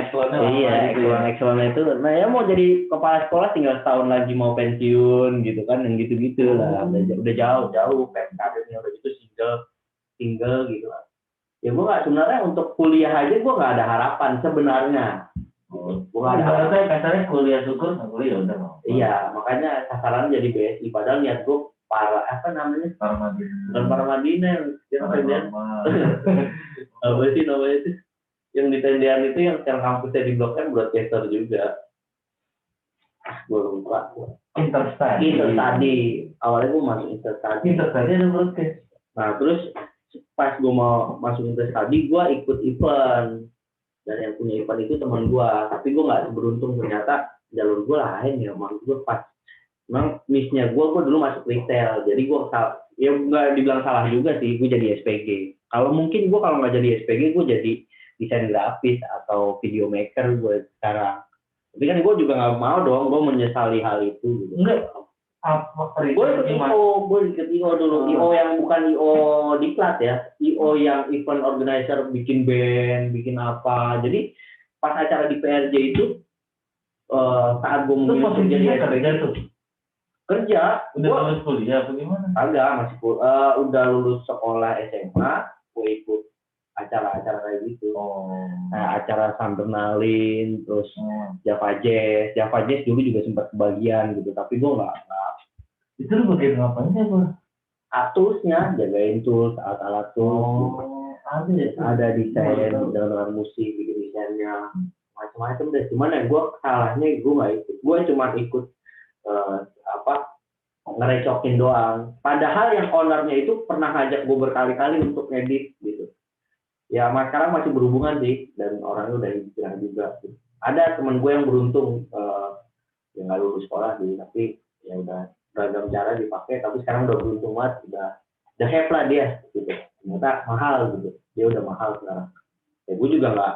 itu nah ya mau jadi kepala sekolah tinggal setahun lagi mau pensiun gitu kan yang gitu lah udah jauh karirnya udah gitu single gitu lah ya gue nggak sebenarnya untuk kuliah aja gue nggak ada harapan sebenarnya gue nggak ada harapan katanya kuliah syukur nggak kuliah udah mau iya makanya sasaran jadi BSI padahal niat gue Paramadina apa sih namanya itu yang di tendian itu yang kampusnya di Blok M broadcaster juga gue lupa Interstudy awalnya gue masuk Interstudy ada broadcast nah terus pas gue mau masuk Interstudy gue ikut event dan yang punya event itu teman gue tapi gue nggak beruntung ternyata jalur gue lain ya maksud gue pas memang missnya gue dulu masuk retail jadi gue ya nggak dibilang salah juga sih gue jadi SPG kalau nggak jadi SPG gue jadi desain grafis atau video maker gue sekarang Tapi kan gue juga nggak mau dong, gue menyesali hal itu. Gitu. Enggak, apa Gue ikut IO dulu. IO yang bukan IO diklat ya, IO yang event organizer, bikin band, bikin apa. Jadi pas acara di PRJ itu saat gue memilih untuk jadi kerja tuh. Kerja. Udah lulus kuliah apa gimana? Agak masih udah lulus sekolah SMA, gue ikut acara-acara kayak gitu. Acara Sandernalin, terus Java Jazz dulu juga sempat kebagian gitu, tapi gue nggak. Itu lu bagian ngapainnya gue? Atusnya, jagain tools, alat-alat tools. Ada desain, dengan musik, bikin desainnya, macam-macam deh. Cuman ya gue salahnya gue nggak ikut. Gue cuma ikut ngerecokin doang. Padahal yang ownernya itu pernah ngajak gue berkali-kali untuk ngedit gitu. Ya sekarang masih berhubungan sih, dan orangnya udah hijrah juga. Ada teman gue yang beruntung yang nggak lulus sekolah sih, tapi ya udah beragam cara dipakai, tapi sekarang udah beruntung banget, udah have lah dia gitu. Ternyata mahal gitu, dia udah mahal sekarang. Ya gue juga nggak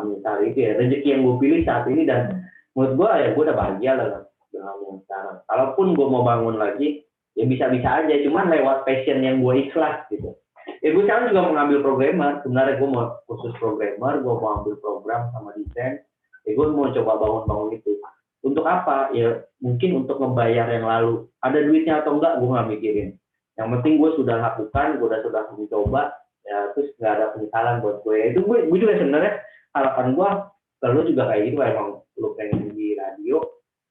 mencari itu ya, rezeki yang gue pilih saat ini, dan menurut gue ya gue udah bahagia lah dengan yang sekarang. Kalaupun gue mau bangun lagi ya bisa-bisa aja, cuman lewat passion yang gue ikhlas gitu. Ya gue sekarang juga mau ngambil programmer, sebenarnya gue mau khusus programmer, gue mau ambil program sama desain. Ya gue mau coba bangun itu. Untuk apa? Ya mungkin untuk membayar yang lalu. Ada duitnya atau enggak gue nggak mikirin. Yang penting gue sudah lakukan, gue sudah mencoba, ya terus nggak ada penyesalan buat gue. Itu gue juga sebenarnya harapan gue kalau juga kayak gitu, emang lu pengen di radio,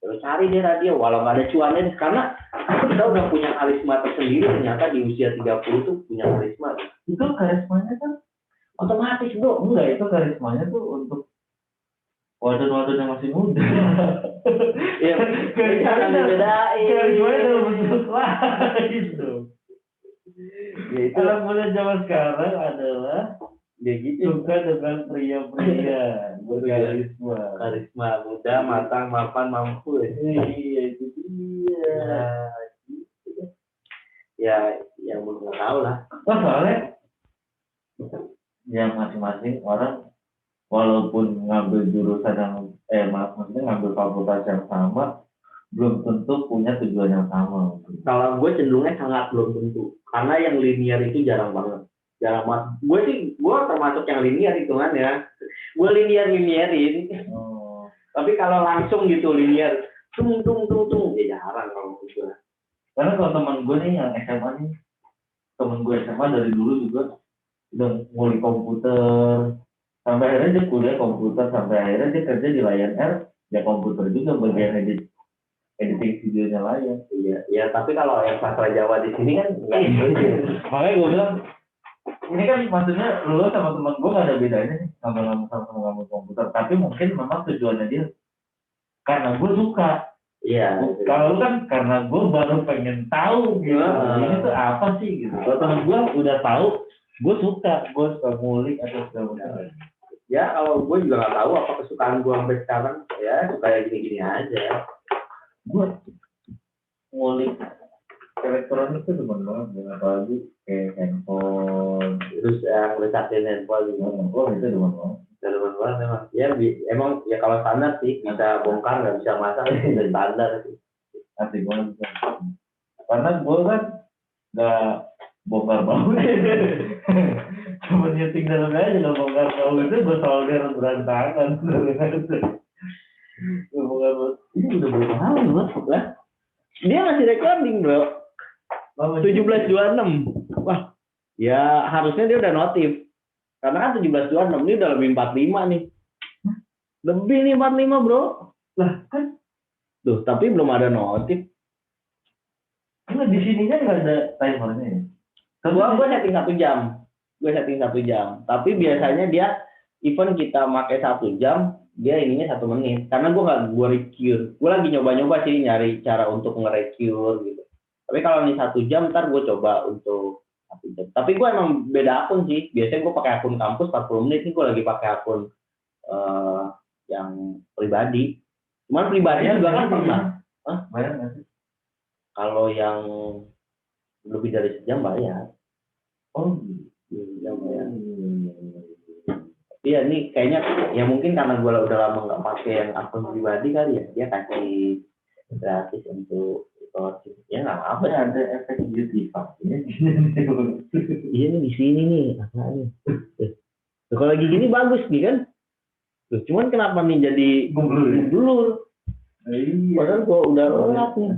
terus cari deh radio walau nggak ada cuannya, karena kita udah punya karisma tersendiri. Ternyata di usia 30 tuh punya karisma. Itu karismanya kan otomatis bro. Enggak, itu karismanya tuh untuk wadah-wadah yang masih muda. Ya, jangan dibedain. Karismanya dalam bentuk lain dong. Ya, itu anak muda zaman sekarang adalah ya gitu. suka dengan pria-pria karisma muda, matang, mapan, mampu. Iya, itu dia. Ya yang belum tahu lah. Soalnya yang masing-masing orang walaupun ngambil jurusan yang maksudnya ngambil fakultas yang sama, belum tentu punya tujuan yang sama. Kalau gue cenderungnya sangat belum tentu, karena yang linear itu jarang banget. Gue termasuk yang linear hitungannya. Gue linearin. Tapi kalau langsung gitu linear, tung ya jarang kalau gue. Karena kalau teman gue nih yang SMA nih, teman gue SMA dari dulu juga udah ngulik komputer, sampai akhirnya dia kuliah komputer, sampai akhirnya dia kerja di Lion Air, ya komputer juga bagian editing videonya Lion. Iya, tapi kalau yang sastra Jawa di sini kan enggak. Makanya gue bilang, ini kan maksudnya lu sama teman gue gak ada bedanya nih, sama komputer, tapi mungkin memang tujuannya dia karena gue suka. Iya. Kalau lu kan karena gue baru pengen tahu gitu, ini tuh apa sih gitu. Kalau teman gue udah tahu, gue suka ngulik atau segala. Ya kalau gue juga nggak tahu apa kesukaan gue sampai sekarang, ya suka ya gini-gini aja. Gue ngulik elektronik itu demen banget, apalagi kayak handphone, terus yang lecakin handphone gitu. Oh itu demen banget. Demen banget memang. Ya emang ya kalau standar sih bisa bongkar, nggak bisa masang itu standar sih. Asik banget. Karena gue kan nggak bongkar bau. Cuma nyeting dalam aja, nggak bongkar bau itu gue solder berantakan. Bongkar bau. Ini udah berapa hari lah? Dia masih recording bro. 1726. Wah, ya harusnya dia udah notif. Karena kan 1726 ini udah lebih 45 nih. Lebih nih 45 bro. Lah kan? Tuh, tapi belum ada notif. Nah, di sininya nggak ada timernya ya? Gue setting 1 jam. Gue setting 1 jam. Tapi biasanya dia, even kita pakai 1 jam, dia ininya 1 menit. Karena gue recure. Gue lagi nyoba-nyoba sih nyari cara untuk nge-recure gitu. Tapi kalau ini 1 jam, ntar gue coba untuk 1 jam. Tapi gue emang beda akun sih. Biasanya gue pakai akun kampus 40 menit. Ini gue lagi pakai akun yang pribadi. Cuman pribadi juga kan pernah. Bayar nggak sih? Kalau yang lebih dari sejam bayar. Oh, sejam bayar. Iya nih kayaknya ya mungkin karena gue udah lama nggak pakai yang akun pribadi kali ya, dia kasih gratis untuk itu. Ya nggak apa. Apa ada efek beauty vaksinnya gini. Iya nih di sini nih apa nih. Tuh, kalau lagi gini bagus nih kan. Tuh, cuman kenapa nih jadi gumblur? Iya. Padahal gue udah lewat nih.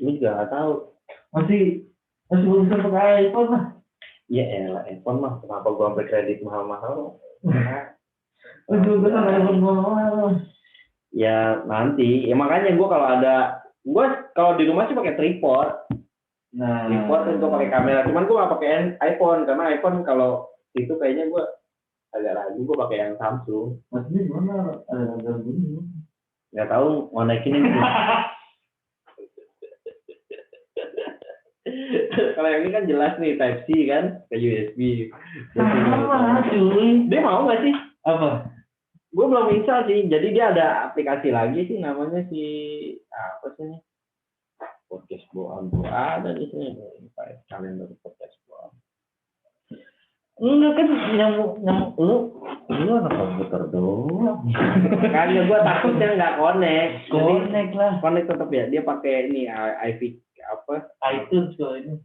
Ini juga nggak tahu. Masih bisa pakai iPhone lah. Ya elah iPhone mah kenapa gue sampai kredit mahal-mahal? Juga kan iPhone mahal. Ya nanti, ya makanya gue kalau di rumah sih pakai tripod. Nah, Tripod untuk pakai kamera. Cuman gue nggak pakai iPhone karena iPhone kalau itu kayaknya gue agak ragu gue pakai yang Samsung. maksudnya gimana? Ada bunyi. Nggak tahu mau naikin ini. Kalau yang ini kan jelas nih Type C kan, ke USB. Sama cuy. Dia mau nggak sih? Apa? Gue belum install sih. Jadi dia ada aplikasi lagi sih namanya apa sih ini? Podcast Boam tuh ada di sini. Kalender podcast Boam. Enggak kan nyamuk lu anak komputer doang. Makanya gue takutnya nggak connect. Lah. Connect tetap ya. Dia pakai ini apa? iTunes kalau ini.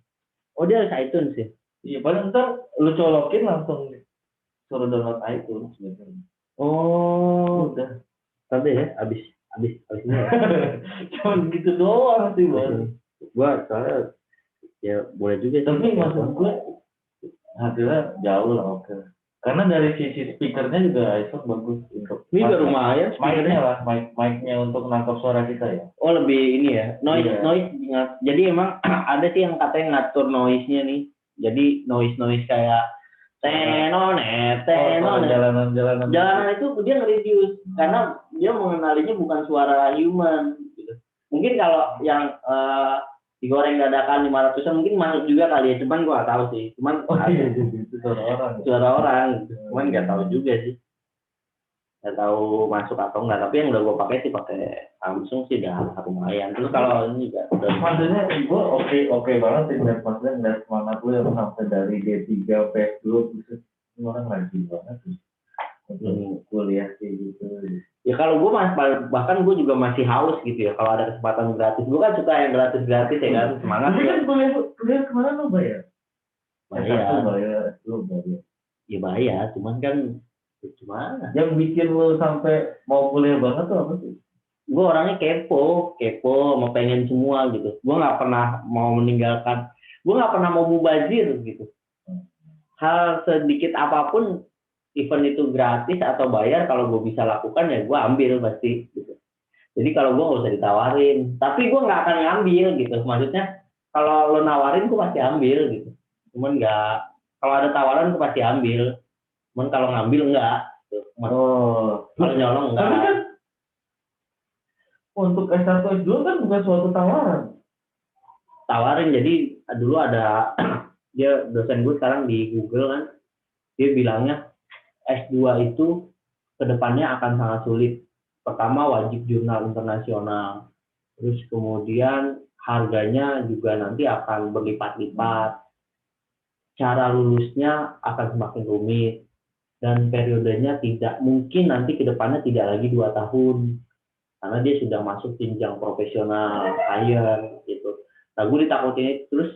Oh dia harus iTunes ya? Iya paling ntar lu colokin langsung suruh download iTunes gitu. Oh, Udah. tadi ya, abis ini ya. Cuman gitu doang sih bang. Gua soalnya ya boleh juga. Tapi maksud gue hasilnya jauh lah oke. Karena dari sisi speakernya juga iPhone bagus untuk. Ini udah lumayan. Mic-nya lah, mic-nya untuk nangkap suara kita ya. Oh lebih ini ya, noise. Jadi emang ada sih yang katanya ngatur noise-nya nih. Jadi noise kayak tenonet. Jalanan. Jalanan itu dia nge-reduce karena dia mengenalinya bukan suara human. Gitu. Mungkin kalau yang digoreng dadakan 500-an mungkin masuk juga kali ya, cuman gua nggak tahu sih. Cuman itu suara orang. Cuman nggak tahu juga sih. Nggak tahu masuk atau enggak, tapi yang udah gua pakai Samsung sih udah lumayan. Terus kalau ini juga udah maksudnya gue oke banget sih maksudnya ngeliat semangat lu yang sampai dari D3 PS2 gitu. Ini orang rajin banget sih untuk kuliah kayak gitu. ya kalau gue bahkan gue juga masih haus gitu ya kalau ada kesempatan gratis. Gue kan suka yang gratis ya kan, semangat. Tapi kan kuliah kemana lu bayar? Bayar. Lu bayar. Ya bayar, cuman kan gimana? Yang bikin lu sampai mau kuliah banget tuh apa sih? Gue orangnya kepo, mau pengen semua gitu. Gue nggak pernah mau meninggalkan, gue nggak pernah mau mubazir gitu. Hal sedikit apapun, event itu gratis atau bayar, kalau gue bisa lakukan ya gue ambil pasti gitu. Jadi kalau gue nggak usah ditawarin, tapi gue nggak akan ngambil gitu. Maksudnya kalau lo nawarin gue pasti ambil gitu. Cuman nggak, kalau ada tawaran gue pasti ambil. Cuman kalau ngambil enggak. Gitu. Kalau nyolong enggak. Tapi kan untuk S1 S2 kan bukan suatu tawaran. Tawarin, jadi dulu ada dia dosen gue sekarang di Google kan, dia bilangnya S2 itu kedepannya akan sangat sulit. Pertama wajib jurnal internasional, terus kemudian harganya juga nanti akan berlipat-lipat, cara lulusnya akan semakin rumit, dan periodenya tidak mungkin nanti kedepannya tidak lagi 2 tahun, karena dia sudah masuk jenjang profesional, hire gitu. Nah gue ditakutin itu. Terus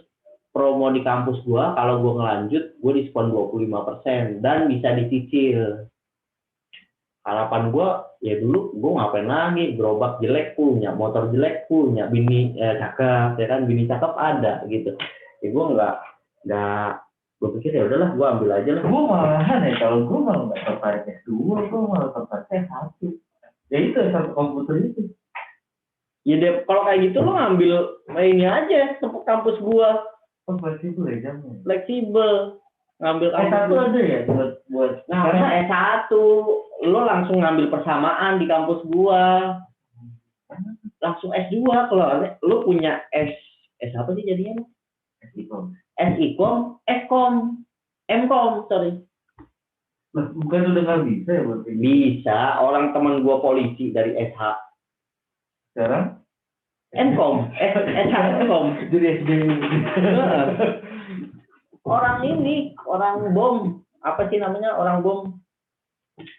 promo di kampus gue, kalau gue ngelanjut, gue diskon 25% dan bisa dicicil. Harapan gue, ya dulu gue ngapain lagi, gerobak jelek punya, motor jelek punya, bini cakep, ya kan, bini cakep ada gitu. Ya gue nggak, gue pikir ya udahlah, gue ambil aja lah. Gue malahan ya, kalau gue malah nggak tertarik S2, gue malah tertarik S1. Ya itu S1 komputer itu. Ya deh, kalau kayak gitu lo ngambil ini aja, tempat kampus gue. Oh, fleksibel ya jamnya. Fleksibel, ngambil S1 ada ya buat karena S1 lo langsung ngambil persamaan di kampus gua, langsung S2. Kalau lo punya S apa sih jadinya? S-Ecom, M-Com, sorry. Lah, bukan udah nggak bisa ya buat ini? Bisa, orang teman gua polisi dari SH. Sekarang? M-Com, SH M-Com. Jadi SD. Orang bom, apa sih namanya orang bom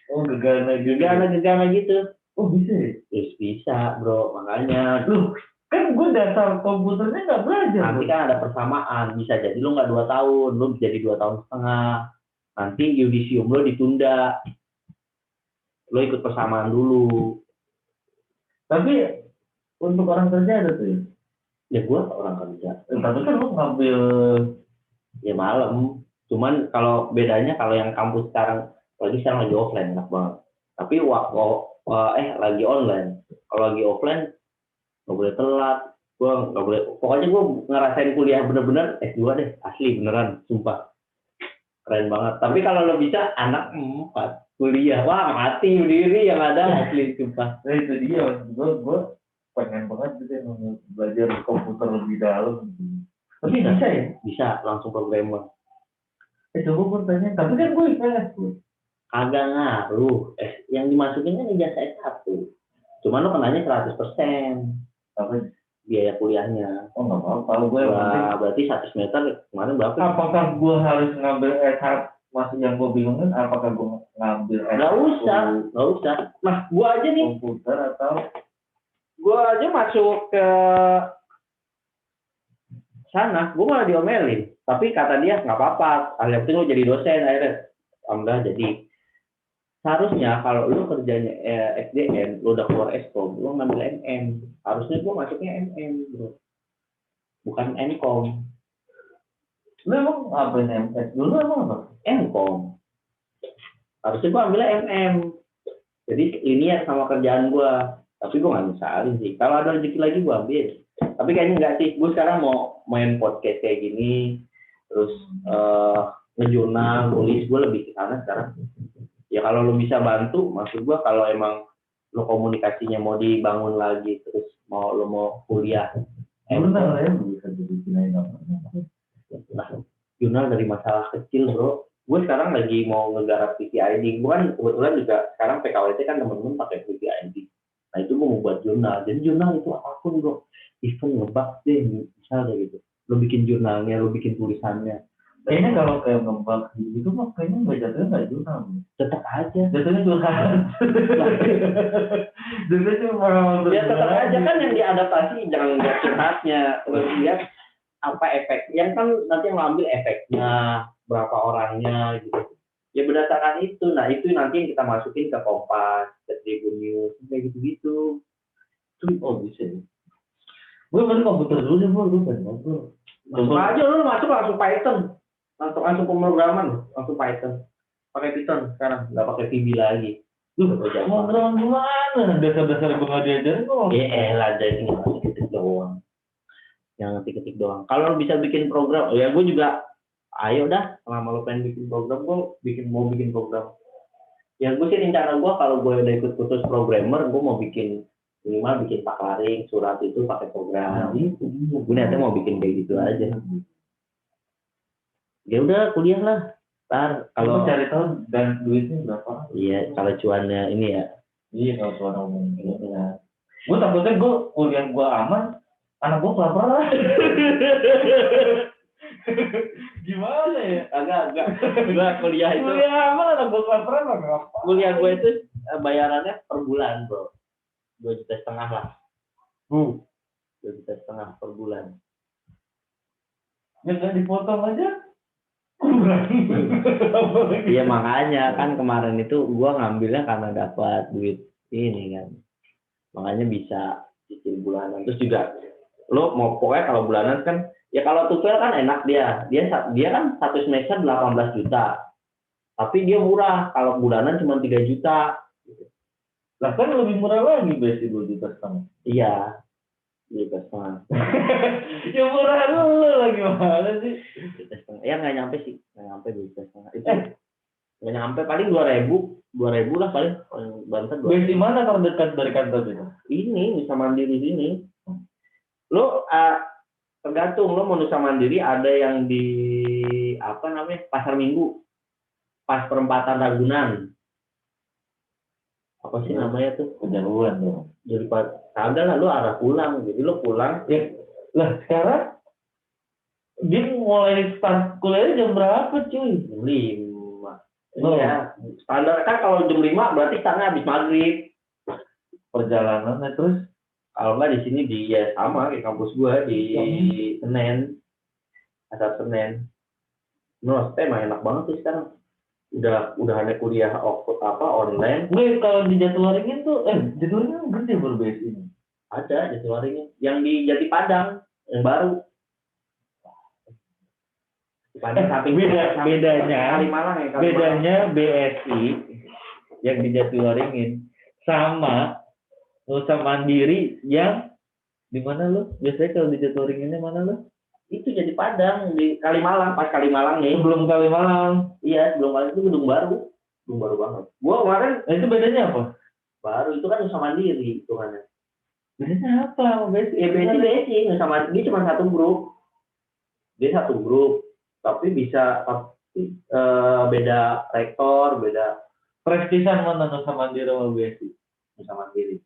Oh, gegana gitu. gegana gitu. Oh, bisa ya? Terus bisa bro, makanya Loh, kan gue dasar komputernya nggak belajar. nanti Bro. kan ada persamaan, bisa jadi lu nggak 2 tahun, lu jadi 2 tahun setengah, nanti yudisium lu ditunda, lu ikut persamaan dulu. Tapi untuk orang kerja ada tuh ya? Ya gua orang kerja, Tapi kan lu ngambil ya malam. Cuman kalau bedanya kalau yang kampus sekarang, sekarang lagi offline enak banget. Tapi waktu lagi online. Kalau lagi offline nggak boleh telat. Gua nggak boleh. Pokoknya gua ngerasain kuliah bener-bener S2 deh, asli beneran, sumpah. Keren banget. Tapi kalau lo bisa anak 4 kuliah, wah mati berdiri yang ada asli sumpah. Nah itu dia, gue pengen banget gitu ya, belajar komputer lebih dalam gitu. Tapi bisa ya? Bisa langsung programmer. Coba gue tanya, tapi kan gue IPS tuh. Kagak ngaruh. Yang dimasukin kan ijazah S1. Cuman lo kenanya 100% Tapi biaya kuliahnya. oh nggak apa-apa, gue yang penting. Berarti 1 semester kemarin berapa? Apakah gue harus ngambil S1? Masih yang gue bingungin, apakah gue ngambil S1? Nggak usah. Nah, gue aja nih. Komputer atau? Gue aja masuk ke sana, gue malah diomelin. Tapi kata dia nggak apa-apa, yang penting lo jadi dosen akhirnya. Alhamdulillah jadi. Seharusnya kalau lo kerjanya SDM, lo udah keluar Eskom, lo ngambil MM. Harusnya gue masuknya MM, bro. Bukan Mkom. Lu emang ngapain MS? Dulu emang apa? Mkom. Harusnya gue ambilnya MM. Jadi linear sama kerjaan gue. Tapi gue nggak misalin sih. Kalau ada rezeki lagi gue ambil. Tapi kayaknya enggak sih. Gue sekarang mau main podcast kayak gini. Terus ngejurnal, nulis. Gue lebih ke sana sekarang. Ya kalau lo bisa bantu, maksud gue kalau emang lo komunikasinya mau dibangun lagi, terus lo mau kuliah. Jurnal ya, bisa jadi jurnal. Nah, jurnal dari masalah kecil bro. Gue sekarang lagi mau ngegarap PPID. Gue kan kebetulan juga sekarang PKWT kan temen-temen pakai PPID. Nah itu gue mau buat jurnal. Jadi jurnal itu apapun bro. Even ngebug deh misalnya gitu. Lo bikin jurnalnya, lo bikin tulisannya. Kayaknya kalau kayak ngebug gitu mah kayaknya nggak jatuhnya nggak jurnal. Tetap aja. Jatuhnya curhat. Jatuhnya cuma Ya tetap aja kan yang diadaptasi jangan lihat curhatnya. Terus lihat apa efek. Yang kan nanti yang ngambil efeknya, berapa orangnya gitu. Ya berdasarkan itu. Nah itu nanti yang kita masukin ke Kompas, ke Tribun News, kayak gitu-gitu. Itu bisa ya. Gue main komputer dulu deh, gue pengen ngobrol. Masuk aja lu masuk langsung Python. Langsung pemrograman, langsung Python. Pakai Python sekarang, nggak pakai VB lagi. Lu ngobrol gimana? Dasar-dasar gue nggak diajarin kok. Ya elah, jadi ngetik-ketik doang. Yang ngetik-ketik doang. Kalau lu bisa bikin program, ya gue juga, ayo dah, selama lu pengen bikin program, gue mau bikin program. Ya gue sih rencana gue, kalau gue udah ikut kursus programmer, gue mau bikin, minimal bikin paklaring, surat itu pakai program. Gue nanti mau bikin kayak gitu aja. Ya udah kuliah lah. Ntar Kalau kalau cari tahu dan duitnya berapa? iya kalau cuannya ini ya. Iya kalau tuan umum. Ya. Gue takutnya gue kuliah gue aman, anak gue kelaparan. Gimana ya? Agak. Gue kuliah itu. Kuliah aman, anak gue kelaparan apa? Kuliah gue itu bayarannya per bulan bro. 2,5 juta lah. 2,5 juta per bulan. Ya nggak dipotong aja. Kurang. Iya makanya kan kemarin itu gua ngambilnya karena dapat duit ini kan, makanya bisa cicil bulanan. Terus juga lo mau pokoknya kalau bulanan kan ya kalau TOEFL kan enak dia kan 1 semester 18 juta tapi dia murah. Kalau bulanan cuma 3 juta Lah kan lebih murah lagi besi 2,5 juta. iya 2,5 juta. Ya murah dulu lagi mana sih? 2,5 juta ya nggak nyampe 2,5 juta itu nggak nyampe, paling 2.000 lah paling banter. Besi mana kalau dekat dari kantor itu? Ini Nusa Mandiri sini lo tergantung lo mau Nusa Mandiri, ada yang di apa namanya Pasar Minggu pas perempatan Ragunan, apa sih namanya tuh, Kejauhan dong. jadi kagak lah lo arah pulang, jadi lo pulang Ya, lah sekarang dia mulai start kuliahnya jam berapa cuy? jam 5 Iya, standar kan kalau jam 5 berarti startnya habis maghrib. Perjalanannya terus Kalau nggak di sini ya sama di kampus gua di Senen, Pasar Senen. Menurut saya emang enak banget sih sekarang. Udah ada kuliah online. gue kalau di Jatiwaringin tuh Jatiwaringin gede baru BSI ini. Ada Jatiwaringin yang di Jati Padang yang baru. Padang samping bedanya Kalimalang ya. bedanya BSI yang di Jatiwaringin sama Nusa Mandiri yang di mana lo? Biasanya kalau di Jatiwaringinnya mana lo? Itu Jati Padang di Kalimalang, pas Kalimalang nih. Sebelum Kalimalang. Iya, sebelum Kalimalang itu gedung baru banget. Gua kemarin Itu bedanya apa? baru itu kan Nusa Mandiri itu kan. Bedanya apa sama BSI? Ya BSI Nusa Mandiri dia cuma satu grup. Dia satu grup, tapi beda rektor, beda Prestisan mana Nusa Mandiri sama BSI? Nusa Mandiri.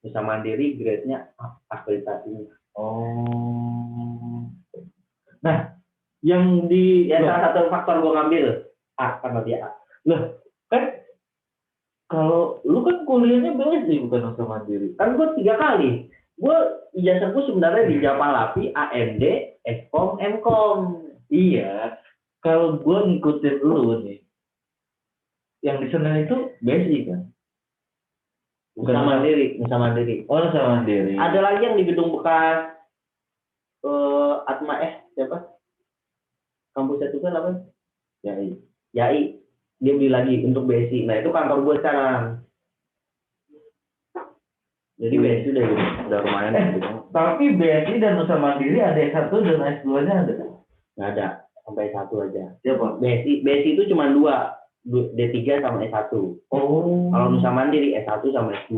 Nusa Mandiri grade-nya akreditasinya. Oh. Nah, yang di Ya salah satu faktor gua ngambil A karena dia A. kan kalau lu kan kuliahnya BSI bukan Nusa Mandiri. Kan gua 3 kali. Gua ijazah gua sebenarnya di Japalapi, AMD, Eskom, Mkom. Iya. Kalau gua ngikutin lu nih, yang di sana itu BSI kan? Nusa Mandiri. Oh, Nusa Mandiri. Ada lagi yang di gedung bekas Atma siapa? Kampus itu kan apa? Yai. Dia beli lagi untuk BSI. Nah, itu kantor gue sekarang. Jadi BSI udah lumayan gitu. Tapi BSI dan Nusa Mandiri ada S1 dan S2-nya ada? Nggak ada, sampai S1 aja. Siapa? BSI itu cuma 2, D3 sama S1. Oh. Kalau Nusa Mandiri S1 sama S2.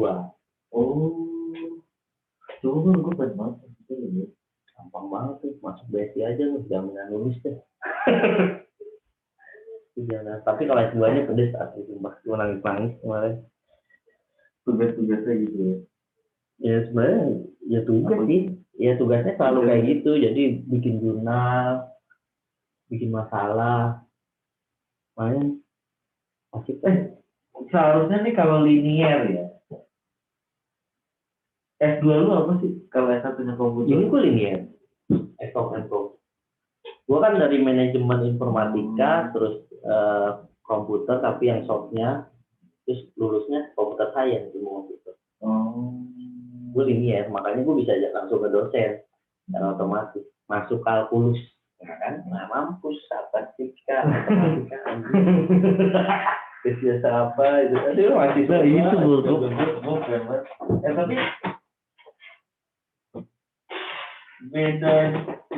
Oh. Coba gue pengen banget. Gampang banget tuh, masuk BSI aja lu, jaminan lulus deh. Iya, tapi kalau S2-nya pedes asli sumpah, gue nangis kemarin. Tugas-tugasnya gitu ya. Ya sebenarnya ya tugas sih. Ya tugasnya selalu kayak gitu, jadi bikin jurnal, bikin masalah. Main asik. Seharusnya nih kalau linier ya. S2 lu apa sih? Kalau S1-nya komputer? Ini gue linear. Info. Gue kan dari manajemen informatika, terus komputer, tapi yang softnya, terus lulusnya komputer science ilmu komputer. Gue linear, makanya gue bisa langsung ke dosen dan otomatis masuk kalkulus, ya kan? Nah, mampus statistika, matematika, biasa apa itu? Aduh, masih itu buruk. Tapi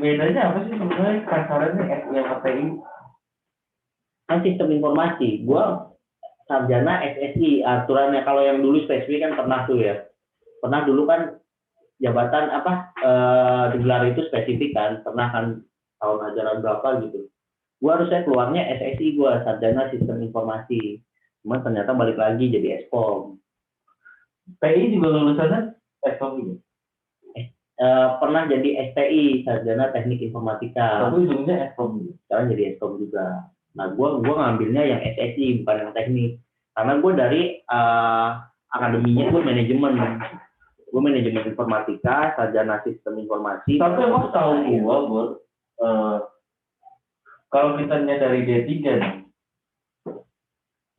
bedanya apa sih sebenarnya kasarannya SI sama TI? Kan sistem informasi. Gua sarjana SSI aturannya. Kalau yang dulu spesifik kan pernah tuh ya. Pernah dulu kan jabatan digelar itu spesifik kan. Pernah kan tahun ajaran berapa gitu. Gua harusnya keluarnya SSI gua sarjana sistem informasi. Cuman ternyata balik lagi jadi Eskom. TI juga lulusannya Eskom juga. Pernah jadi STI sarjana teknik informatika. Tapi ujungnya Eskom juga. Sekarang jadi Eskom juga. Nah, gua ngambilnya yang SSI bukan yang teknik. Karena gue dari akademinya gue manajemen. Gue manajemen informatika, sarjana sistem informasi. Tapi emang tahu gua, Bur, kalau kita dari D3 nih,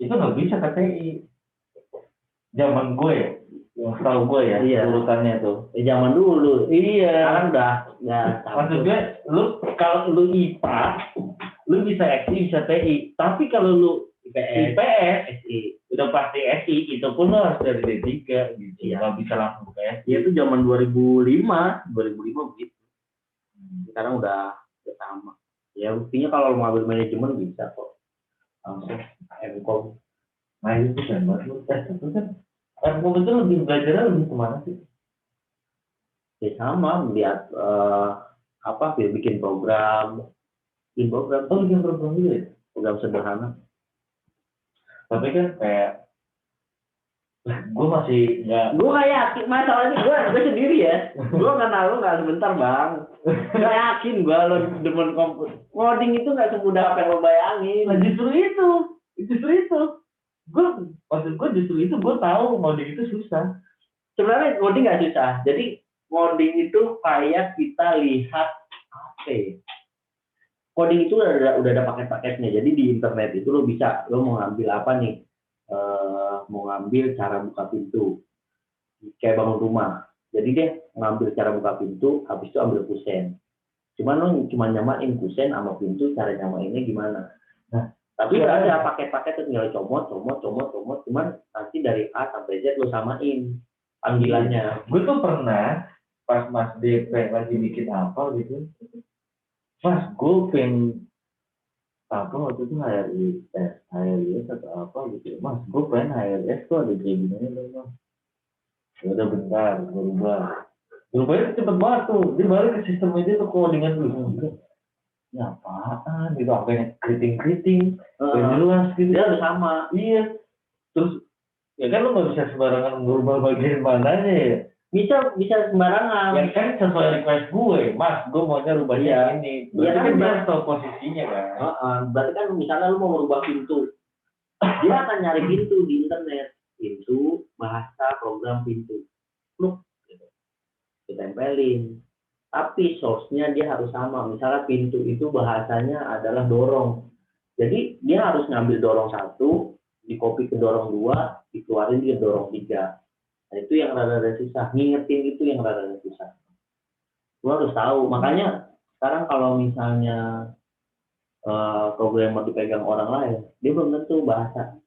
itu nggak bisa ke TI. Zaman gue ya, yang tahu gue ya, Iya. urutannya tuh. Zaman dulu. Iya. Sekarang udah nggak. Maksud gue, lu kalau lu IPA, lu bisa SI, bisa TI. Tapi kalau lu IPS, SI. udah pasti SI, itu pun lu harus dari D3 gitu. Iya. Nggak bisa langsung ke SI. Ya itu zaman 2005 begitu. Sekarang udah sama. Ya buktinya kalau mau ambil manajemen bisa kok. Langsung Mkom. Nah itu kan, lu tes itu kan. Mkom itu lebih belajarnya lebih kemana sih? Ya sama, lihat bikin program. Bikin program. Oh, bikin program juga ya? Program sederhana. Tapi kan kayak gue masih nggak. Gue nggak yakin masalahnya gue sendiri ya. Gue kenal lo nggak sebentar bang. Nggak yakin gue lo demen komputer. Coding itu nggak semudah apa yang lo bayangin. Nah, justru Justru itu, maksud gue justru itu gue tahu ngoding itu susah. Sebenarnya ngoding nggak susah. Jadi ngoding itu kayak kita lihat apa ya? Coding itu udah ada paket-paketnya. Jadi di internet itu lo mau ngambil apa nih? Mau ngambil cara buka pintu, kayak bangun rumah. Jadi dia ngambil cara buka pintu, habis itu ambil kusen. Cuman lo cuma nyamain kusen sama pintu, cara nyamainnya gimana? Nah, tapi ada paket-paket yang tinggal comot. Cuman nanti dari A sampai Z lo samain panggilannya. Gue tuh pernah pas Mas DP lagi bikin apa gitu, Mas gue pengen apa waktu itu HRIS atau apa gitu, Mas gue pengen HRIS tuh ada kayak gini loh Mas. Ya udah bentar, gue rubahnya cepet banget tuh, dia balik ke sistem aja tuh codingan dulu. Ya apaan gitu, apa keriting jelas gitu. Dia udah sama. Iya. Terus ya kan lo nggak bisa sembarangan merubah bagian mananya ya. Bisa sembarangan. Ya kan sesuai request gue, Mas, gue maunya rubahnya ini. Berarti kan dia harus tahu posisinya kan. Berarti kan misalnya lu mau merubah pintu, dia akan nyari pintu di internet, pintu bahasa program pintu, lu ditempelin. Tapi source-nya dia harus sama. Misalnya pintu itu bahasanya adalah dorong, jadi dia harus ngambil dorong 1, dikopi ke dorong 2, dikeluarin dia dorong 3. Nah, itu yang rada-rada susah, ngingetin itu yang rada-rada susah. Lo harus tahu, makanya sekarang kalau misalnya programmer dipegang orang lain, dia belum tentu bahasa.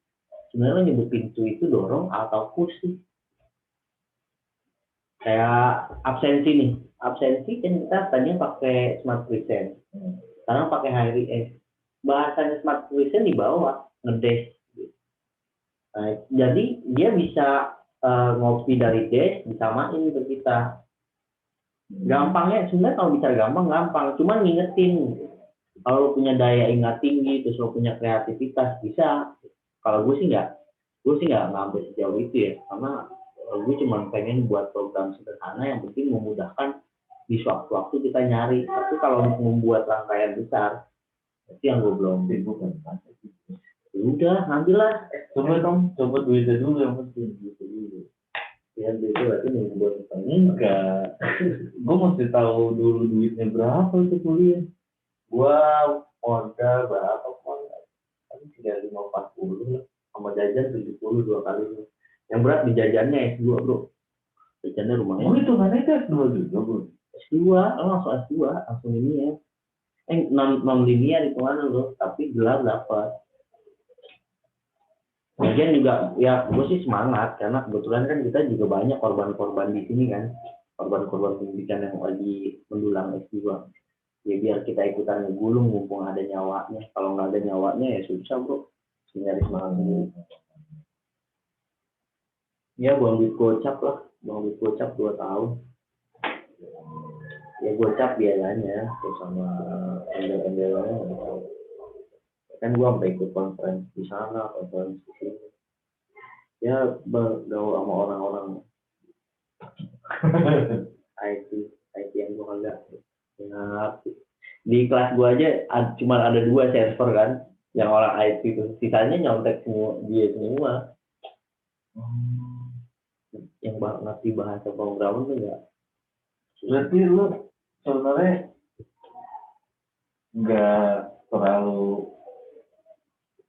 Sebenarnya nyebut pintu itu dorong atau push sih. Kayak absensi nih, absensi kan kita tadinya pakai smart present, sekarang pakai HRIS. Bahasanya smart present di bawah, ngedes. Nah, jadi dia bisa ngopi dari dash disamain ke kita. Gampangnya sebenarnya kalau bicara gampang, cuman ngingetin. Kalau lo punya daya ingat tinggi, terus lo punya kreativitas, bisa. Kalau gue sih nggak ngambil sejauh itu ya, karena gue cuma pengen buat program sederhana yang penting memudahkan di sewaktu-waktu kita nyari. Tapi kalau membuat rangkaian besar, itu yang gue belum bukan. Udah, ambillah. Coba duitnya dulu yang penting gitu dulu. Ya itu berarti membuat enggak. Gue mesti tahu dulu duitnya berapa itu kuliah. Gua modal berapa pun? Kan 35-40 sama jajan 70 2 kali. Yang berat di jajannya S2 bro. Jajannya rumahnya. Oh itu mana itu S2 juga bro? S2, langsung S2, langsung ini ya. 6 linear itu mana lo? Tapi gelar dapat. Kemudian juga ya gue sih semangat karena kebetulan kan kita juga banyak korban-korban di sini kan, korban-korban pendidikan yang lagi mendulang S2. Ya biar kita ikutan ngegulung mumpung ada nyawanya. Kalau nggak ada nyawanya ya susah bro. Nyari semangat dulu. Ya buang duit gocap lah, buang duit gocap 2 tahun. Ya gocap biayanya terus sama embel-embelnya nggak tahu. Kan gua sampai ikut konferensi di sana, konferensi di sini. Ya bergaul sama orang-orang IT yang gua enggak. Ya, di kelas gua aja cuma ada 2 server kan, yang orang IT itu, sisanya nyontek semua dia semua. Yang ngerti bahasa pemrograman tuh enggak. Berarti lu sebenarnya nggak terlalu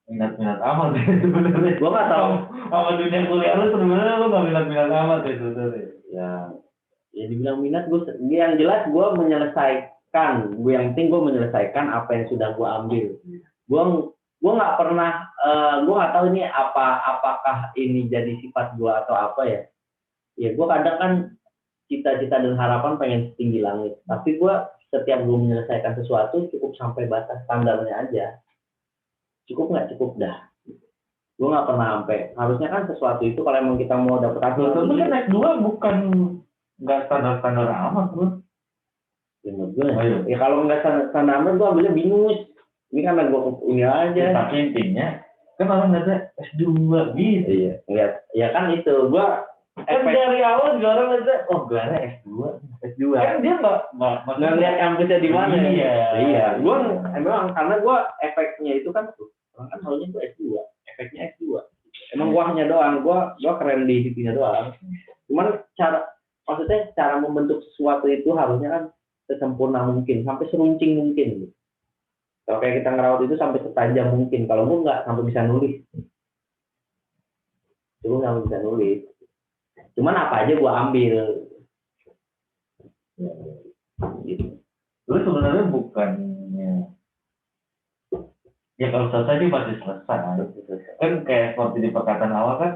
minat amat ya sebenarnya. Gua nggak tahu sama dunia kuliah lu sebenarnya lu nggak minat amat ya sebenarnya. Ya dibilang minat gue, yang jelas gue menyelesaikan. Yang penting gue menyelesaikan apa yang sudah gue ambil. Gue nggak pernah, gue nggak tahu ini apakah ini jadi sifat gue atau apa ya. Ya gue kadang kan cita-cita dan harapan pengen setinggi langit. Tapi gue setiap gue menyelesaikan sesuatu cukup sampai batas standarnya aja. Cukup nggak cukup dah. Gue nggak pernah sampai. Harusnya kan sesuatu itu kalau emang kita mau dapet hasil. Tapi kan S2 bukan nggak standar amat bro. Ya menurut gue. Ya kalau nggak standar amat gue ambilnya binus. Ini kan gue ini aja. Tapi intinya kan orang nggak S2 gitu. Iya. Lihat. Ya kan itu gue. Kan dari awal juga orang nggak oh gue S2. Kan dia nggak lihat kampusnya di mana. Iya. Gue memang karena gue efeknya itu kan orang kan tahunya gue S2. efeknya S2. Emang guanya doang, gua keren di situnya doang. Cuman maksudnya cara membentuk sesuatu itu harusnya kan sesempurna mungkin, sampai seruncing mungkin. Kalau kayak kita ngerawat itu sampai setajam mungkin. Kalau gua nggak sampai bisa nulis. Dulu sampai bisa nulis. Cuman apa aja gua ambil. Gitu. Lu sebenarnya bukannya ya kalau selesai sih pasti selesai. Kan kayak seperti di perkataan awal kan,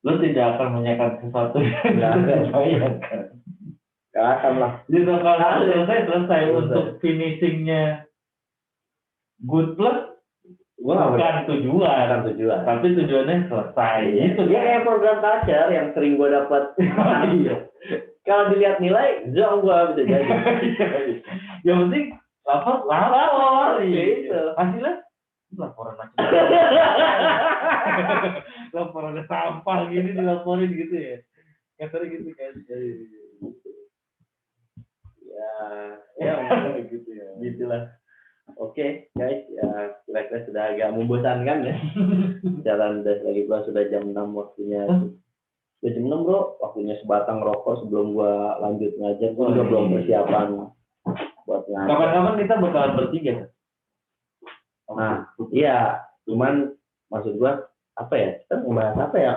lu tidak akan menyanyikan sesuatu yang tidak bayangkan. Gak akan lah. Jadi kalau selesai untuk finishingnya good plus, bukan tujuan, tapi tujuannya selesai. Itu dia kayak program culture yang sering gue dapat. Kalau dilihat nilai, zong gue bisa jadi. Yang penting lapor, Gitu. hasilnya laporan macam laporan sampah gini dilaporin gitu ya. Kasarnya gitu kan. Ya gitu ya. gitulah. Oke, guys, ya kira-kira sudah agak membosankan ya. Jalan lagi pula sudah jam 6 waktunya. Sudah jam 6 bro, waktunya sebatang rokok sebelum gua lanjut ngajar. Gua juga belum persiapan buat ngajar. Kapan-kapan kita bakalan bertiga. Nah, iya, cuman maksud gua apa ya? Kita membahas apa ya?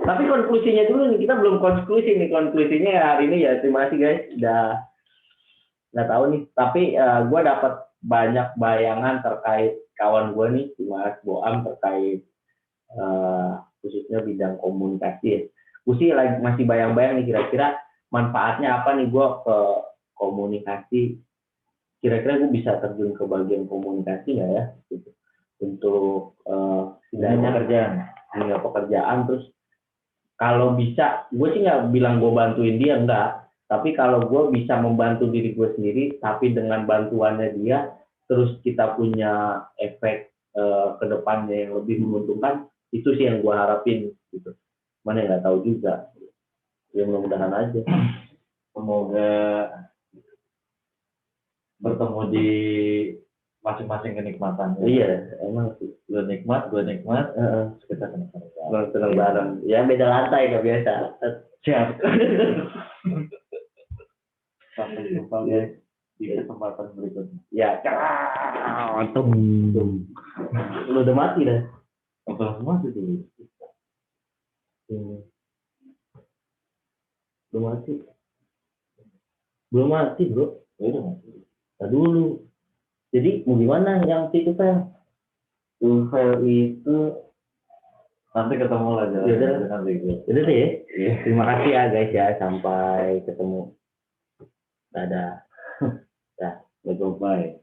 Tapi konklusinya dulu nih, kita belum konklusi nih. Konklusinya ya hari ini ya, terima kasih guys, udah nggak tahu nih. Tapi gua dapat banyak bayangan terkait kawan gua nih, Mas Boam, terkait khususnya bidang komunikasi ya. Gue sih masih bayang-bayang nih kira-kira manfaatnya apa nih gue ke komunikasi. Kira-kira gue bisa terjun ke bagian komunikasi nggak ya? Gitu. Untuk setidaknya pekerjaan. Terus kalau bisa, gue sih nggak bilang gue bantuin dia, enggak. Tapi kalau gue bisa membantu diri gue sendiri, tapi dengan bantuannya dia, terus kita punya efek ke depannya yang lebih menguntungkan, itu sih yang gue harapin gitu. Mana nggak tahu juga. Ya mudah-mudahan aja. Semoga bertemu di masing-masing kenikmatan. Iya, emang sih. Lu nikmat, gue nikmat, kita senang bareng. Ya beda lantai nggak biasa. Siap. Sampai jumpa guys di kesempatan berikutnya. Ya, mantap. Lu udah mati dah. Apa semua itu? Belum mati bro. Udah mati. Nah, dulu. Jadi mau gimana yang itu kan? Tuvel itu Nanti ketemu lagi. Jadi deh ya. Terima kasih ya guys ya, sampai ketemu. Dadah. Bye.